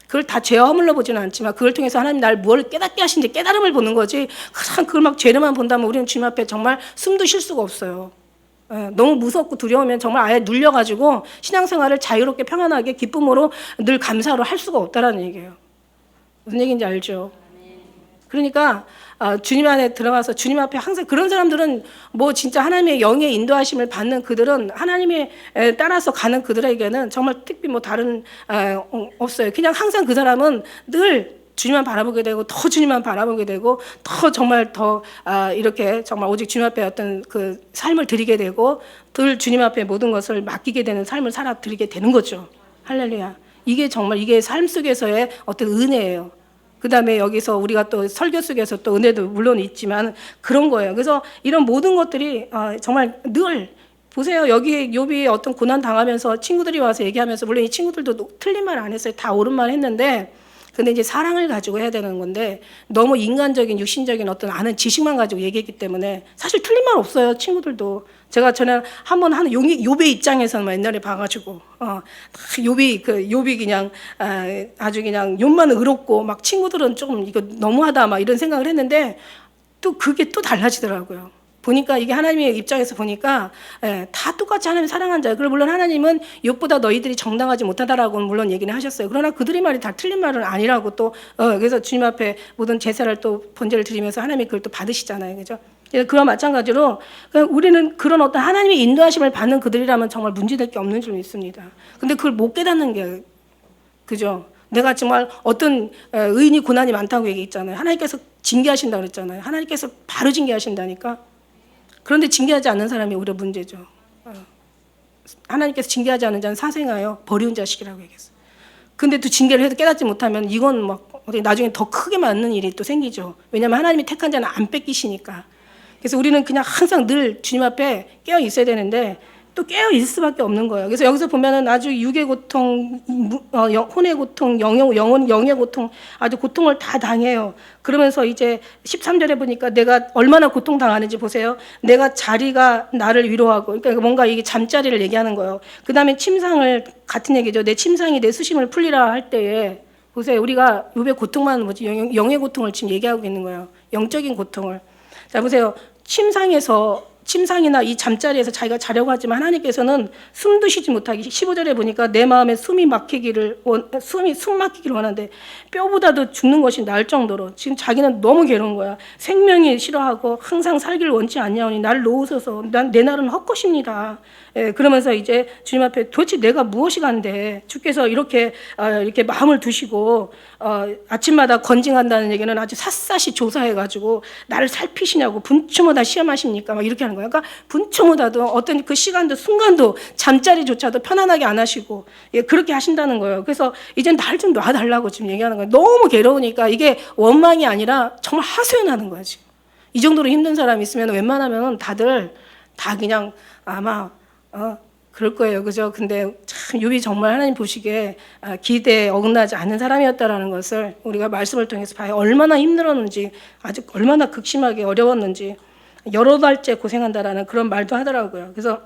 그걸 다 죄와 허물로 보지는 않지만 그걸 통해서 하나님 날 뭘 깨닫게 하신지 깨달음을 보는 거지, 그걸 막 죄로만 본다면 우리는 주님 앞에 정말 숨도 쉴 수가 없어요. 너무 무섭고 두려우면 정말 아예 눌려가지고 신앙생활을 자유롭게 평안하게 기쁨으로 늘 감사로 할 수가 없다라는 얘기예요. 무슨 얘기인지 알죠? 그러니까 주님 안에 들어가서 주님 앞에 항상 그런 사람들은 뭐 진짜 하나님의 영의 인도하심을 받는 그들은 하나님의 따라서 가는 그들에게는 정말 특별히 뭐 다른 없어요. 그냥 항상 그 사람은 늘 주님만 바라보게 되고 더 주님만 바라보게 되고 더 정말 더 이렇게 정말 오직 주님 앞에 어떤 그 삶을 드리게 되고 늘 주님 앞에 모든 것을 맡기게 되는 삶을 살아 드리게 되는 거죠. 할렐루야. 이게 정말 이게 삶 속에서의 어떤 은혜예요. 그 다음에 여기서 우리가 또 설교 속에서 또 은혜도 물론 있지만 그런 거예요. 그래서 이런 모든 것들이 정말 늘 보세요. 여기 욥이 어떤 고난 당하면서 친구들이 와서 얘기하면서 물론 이 친구들도 틀린 말 안 했어요. 다 옳은 말 했는데 근데 이제 사랑을 가지고 해야 되는 건데 너무 인간적인 육신적인 어떤 아는 지식만 가지고 얘기했기 때문에 사실 틀린 말 없어요. 친구들도. 제가 전에 한번 하는 욥의 입장에서는 옛날에 봐가지고 욥이 그냥 아주 그냥 욥만 의롭고 막 친구들은 좀 이거 너무하다 막 이런 생각을 했는데 또 그게 또 달라지더라고요. 보니까 이게 하나님의 입장에서 보니까 다 똑같이 하나님 사랑한 자예요. 그리고 물론 하나님은 욥보다 너희들이 정당하지 못하다라고 물론 얘기는 하셨어요. 그러나 그들의 말이 다 틀린 말은 아니라고 또 그래서 주님 앞에 모든 제사를 또 번제를 드리면서 하나님이 그걸 또 받으시잖아요. 그죠? 그와 마찬가지로 우리는 그런 어떤 하나님의 인도하심을 받는 그들이라면 정말 문제될 게 없는 줄 믿습니다. 근데 그걸 못 깨닫는 게 그죠? 내가 정말 어떤 의인이 고난이 많다고 얘기했잖아요. 하나님께서 징계하신다고 그랬잖아요. 하나님께서 바로 징계하신다니까. 그런데 징계하지 않는 사람이 오히려 문제죠. 하나님께서 징계하지 않는 자는 사생하여 버리운 자식이라고 얘기했어요. 근데 또 징계를 해도 깨닫지 못하면 이건 막 나중에 더 크게 맞는 일이 또 생기죠. 왜냐하면 하나님이 택한 자는 안 뺏기시니까. 그래서 우리는 그냥 항상 늘 주님 앞에 깨어 있어야 되는데 또 깨어 있을 수밖에 없는 거예요. 그래서 여기서 보면은 아주 육의 고통, 혼의 고통, 영의 고통, 아주 고통을 다 당해요. 그러면서 이제 13절에 보니까 내가 얼마나 고통 당하는지 보세요. 내가 자리가 나를 위로하고, 그러니까 뭔가 이게 잠자리를 얘기하는 거예요. 그 다음에 침상을 같은 얘기죠. 내 침상이 내 수심을 풀리라 할 때에 보세요. 우리가 욥의 고통만 뭐지 영의 고통을 지금 얘기하고 있는 거예요. 영적인 고통을. 자 보세요. 침상이나 이 잠자리에서 자기가 자려고 하지만 하나님께서는 숨도 쉬지 못하게 15절에 보니까 내 마음에 숨 막히기를 원하는데 뼈보다도 죽는 것이 나을 정도로 지금 자기는 너무 괴로운 거야. 생명이 싫어하고 항상 살기를 원치 않냐오니 나를 놓으소서. 내 날은 헛것입니다. 그러면서 이제 주님 앞에 도대체 내가 무엇이 간데 주께서 이렇게 마음을 두시고 아침마다 건징한다는 얘기는 아주 샅샅이 조사해가지고 나를 살피시냐고 분초마다 시험하십니까? 막 이렇게 하는 거예요. 그러니까 분초마다도 어떤 그 시간도 순간도 잠자리조차도 편안하게 안 하시고 그렇게 하신다는 거예요. 그래서 이제 날 좀 놔달라고 지금 얘기하는 거예요. 너무 괴로우니까 이게 원망이 아니라 정말 하소연하는 거야 지금. 이 정도로 힘든 사람이 있으면 웬만하면 다들 다 그냥 아마 그럴 거예요. 그죠? 근데 참 욥이 정말 하나님 보시기에 기대에 어긋나지 않는 사람이었다라는 것을 우리가 말씀을 통해서 봐요. 얼마나 힘들었는지, 아주 얼마나 극심하게 어려웠는지, 여러 달째 고생한다라는 그런 말도 하더라고요. 그래서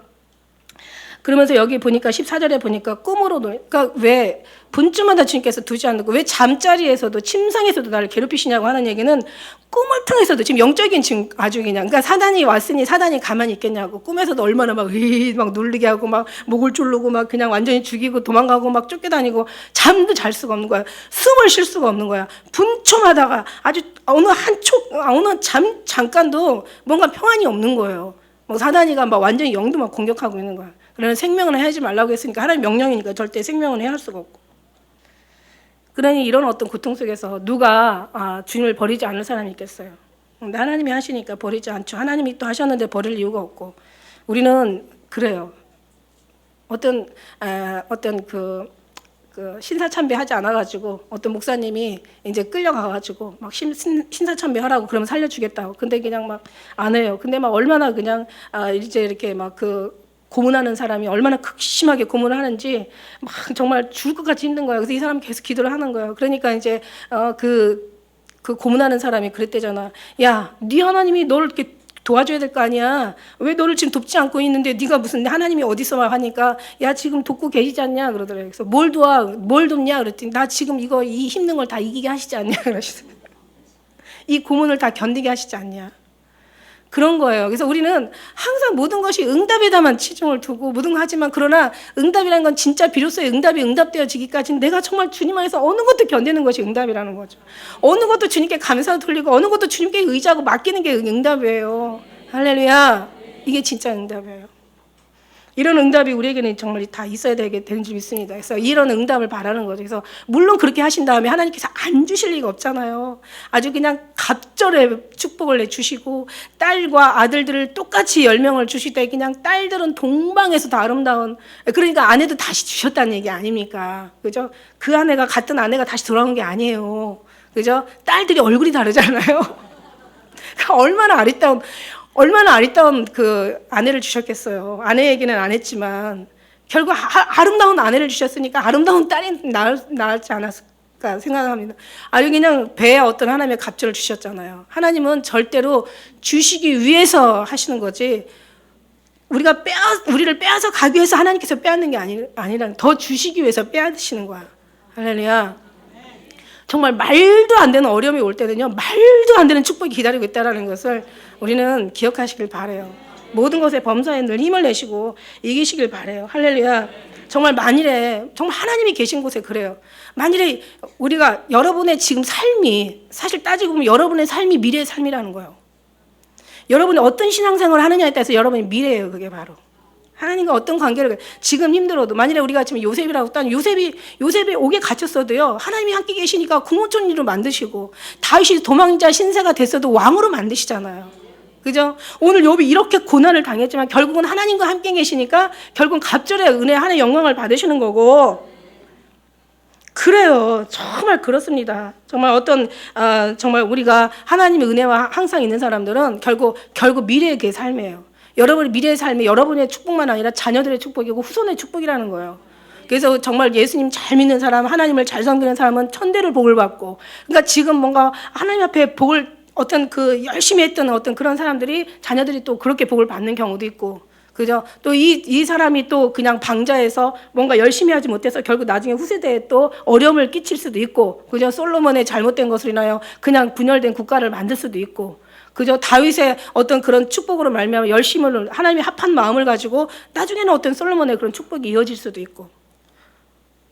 그러면서 여기 보니까 14절에 보니까 꿈으로도, 그러니까 왜 분주마다 주님께서 두지 않고 왜 잠자리에서도 침상에서도 나를 괴롭히시냐고 하는 얘기는 꿈을 통해서도 지금 영적인 지금 아주 그냥, 그러니까 사단이 왔으니 사단이 가만히 있겠냐고. 꿈에서도 얼마나 막 놀리게 하고 막 목을 조르고 막 그냥 완전히 죽이고 도망가고 막 쫓겨다니고 잠도 잘 수가 없는 거야. 숨을 쉴 수가 없는 거야. 분초마다가 아주 어느 잠깐도 뭔가 평안이 없는 거예요. 뭐 사단이가 막 완전히 영도 막 공격하고 있는 거야. 그러나 생명은 하지 말라고 했으니까 하나님 명령이니까 절대 생명은 해야 할 수가 없고. 그러니 이런 어떤 고통 속에서 누가 주님을 버리지 않을 사람이 있겠어요. 근데 하나님이 하시니까 버리지 않죠. 하나님이 또 하셨는데 버릴 이유가 없고. 우리는 그래요. 어떤 그 신사참배 하지 않아가지고 어떤 목사님이 이제 끌려가가지고 막 신사참배 하라고 그러면 살려주겠다고. 근데 그냥 막 안 해요. 근데 막 얼마나 그냥 이제 이렇게 막 고문하는 사람이 얼마나 극심하게 고문을 하는지 막 정말 죽을 것 같이 힘든 거예요. 그래서 이 사람이 계속 기도를 하는 거예요. 그러니까 이제 그 고문하는 사람이 그랬대잖아. 야, 네 하나님이 너를 이렇게 도와줘야 될 거 아니야. 왜 너를 지금 돕지 않고 있는데 네가 무슨 하나님이 어디서 막 하니까 야 지금 돕고 계시지 않냐 그러더래요. 그래서 뭘 돕냐 그랬더니 나 지금 이 힘든 걸 다 이기게 하시지 않냐 그러시더라고요. 이 고문을 다 견디게 하시지 않냐. 그런 거예요. 그래서 우리는 항상 모든 것이 응답에다만 치중을 두고 모든 거 하지만 그러나 응답이라는 건 진짜 비로소 응답이 응답되어지기까지는 내가 정말 주님 안에서 어느 것도 견디는 것이 응답이라는 거죠. 어느 것도 주님께 감사 돌리고 어느 것도 주님께 의지하고 맡기는 게 응답이에요. 할렐루야. 이게 진짜 응답이에요. 이런 응답이 우리에게는 정말 다 있어야 되는 줄 믿습니다. 그래서 이런 응답을 바라는 거죠. 그래서 물론 그렇게 하신 다음에 하나님께서 안 주실 리가 없잖아요. 아주 그냥 갑절의 축복을 내주시고 딸과 아들들을 똑같이 10명을 주실 때 그냥 딸들은 동방에서 다 아름다운, 그러니까 아내도 다시 주셨다는 얘기 아닙니까? 그죠? 그 아내가 같은 아내가 다시 돌아온 게 아니에요. 그죠? 딸들이 얼굴이 다르잖아요. 얼마나 아리따운 그 아내를 주셨겠어요. 아내 얘기는 안 했지만 결국 아름다운 아내를 주셨으니까 아름다운 딸이 낳지 않았을까 생각합니다. 아주 그냥 배에 어떤 하나님의 갑절을 주셨잖아요. 하나님은 절대로 주시기 위해서 하시는 거지 우리를 빼앗아 가기 위해서 하나님께서 빼앗는 게 아니라 더 주시기 위해서 빼앗으시는 거야. 할렐루야. 정말 말도 안 되는 어려움이 올 때는요, 말도 안 되는 축복이 기다리고 있다는 것을 우리는 기억하시길 바라요. 모든 것에 범사에 늘 힘을 내시고 이기시길 바라요. 할렐루야. 정말 만일에 정말 하나님이 계신 곳에 그래요. 만일에 우리가 여러분의 지금 삶이 사실 따지고 보면 여러분의 삶이 미래의 삶이라는 거예요. 여러분이 어떤 신앙생활을 하느냐에 따라서 여러분의 미래예요. 그게 바로. 하나님과 어떤 관계를 지금 힘들어도 만일에 우리가 지금 요셉이라고 했다면 요셉이 옥에 갇혔어도요 하나님이 함께 계시니까 궁호촌리로 만드시고 다윗이 도망자 신세가 됐어도 왕으로 만드시잖아요. 그죠? 오늘 욥이 이렇게 고난을 당했지만 결국은 하나님과 함께 계시니까 결국은 갑절의 은혜 하나의 영광을 받으시는 거고 그래요. 정말 그렇습니다. 정말 정말 우리가 하나님의 은혜와 항상 있는 사람들은 결국 미래의 그 삶이에요. 여러분의 미래의 삶이 여러분의 축복만 아니라 자녀들의 축복이고 후손의 축복이라는 거예요. 그래서 정말 예수님 잘 믿는 사람, 하나님을 잘 섬기는 사람은 천대를 복을 받고, 그러니까 지금 뭔가 하나님 앞에 복을 열심히 했던 어떤 그런 사람들이 자녀들이 또 그렇게 복을 받는 경우도 있고, 그죠? 또 이 사람이 또 그냥 방자해서 뭔가 열심히 하지 못해서 결국 나중에 후세대에 또 어려움을 끼칠 수도 있고, 그죠? 솔로몬의 잘못된 것을 인하여 그냥 분열된 국가를 만들 수도 있고, 그저 다윗의 어떤 그런 축복으로 말미암아 열심을 하나님이 합한 마음을 가지고 나중에는 어떤 솔로몬의 그런 축복이 이어질 수도 있고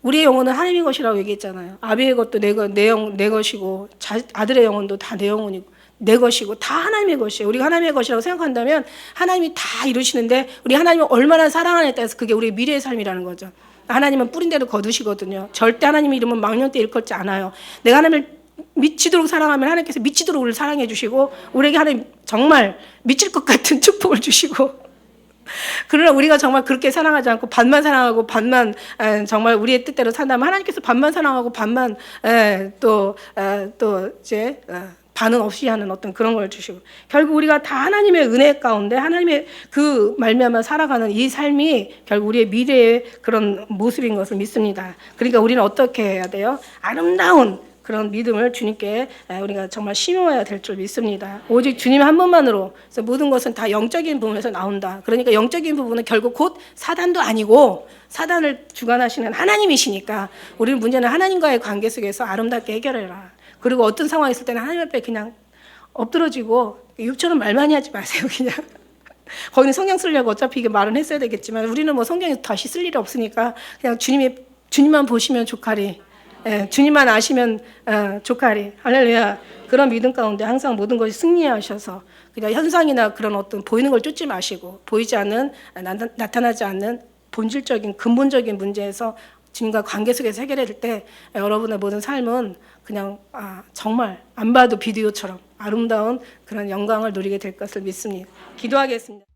우리의 영혼은 하나님의 것이라고 얘기했잖아요. 아비의 것도 내 것이고 아들의 영혼도 다 내 영혼이고 내 것이고 다 하나님의 것이에요. 우리가 하나님의 것이라고 생각한다면 하나님이 다 이루시는데 우리 하나님을 얼마나 사랑하느냐에 따라서 그게 우리의 미래의 삶이라는 거죠. 하나님은 뿌린 대로 거두시거든요. 절대 하나님의 이름은 망령 때 일컫지 않아요. 내가 하나님을 미치도록 사랑하면 하나님께서 미치도록 우리를 사랑해 주시고 우리에게 하나님 정말 미칠 것 같은 축복을 주시고 그러나 우리가 정말 그렇게 사랑하지 않고 반만 사랑하고 반만 정말 우리의 뜻대로 산다면 하나님께서 반만 사랑하고 반만 또 이제 반은 없이 하는 어떤 그런 걸 주시고 결국 우리가 다 하나님의 은혜 가운데 하나님의 그 말미암아 살아가는 이 삶이 결국 우리의 미래의 그런 모습인 것을 믿습니다. 그러니까 우리는 어떻게 해야 돼요? 아름다운 그런 믿음을 주님께 우리가 정말 심어야 될 줄 믿습니다. 오직 주님 한 분만으로. 그래서 모든 것은 다 영적인 부분에서 나온다. 그러니까 영적인 부분은 결국 곧 사단도 아니고 사단을 주관하시는 하나님이시니까 우리는 문제는 하나님과의 관계 속에서 아름답게 해결해라. 그리고 어떤 상황이 있을 때는 하나님 앞에 그냥 엎드러지고 육처럼 말 많이 하지 마세요. 그냥 거기는 성경 쓰려고 어차피 이게 말은 했어야 되겠지만 우리는 뭐 성경에 다시 쓸 일이 없으니까 그냥 주님만 보시면 좋가리. 주님만 아시면 좋가리. 할렐루야. 그런 믿음 가운데 항상 모든 것이 승리하셔서 그냥 현상이나 그런 어떤 보이는 걸 쫓지 마시고 보이지 않는 나타나지 않는 본질적인 근본적인 문제에서 주님과 관계 속에서 해결해 줄 때 여러분의 모든 삶은 그냥 정말 안 봐도 비디오처럼 아름다운 그런 영광을 누리게 될 것을 믿습니다. 기도하겠습니다.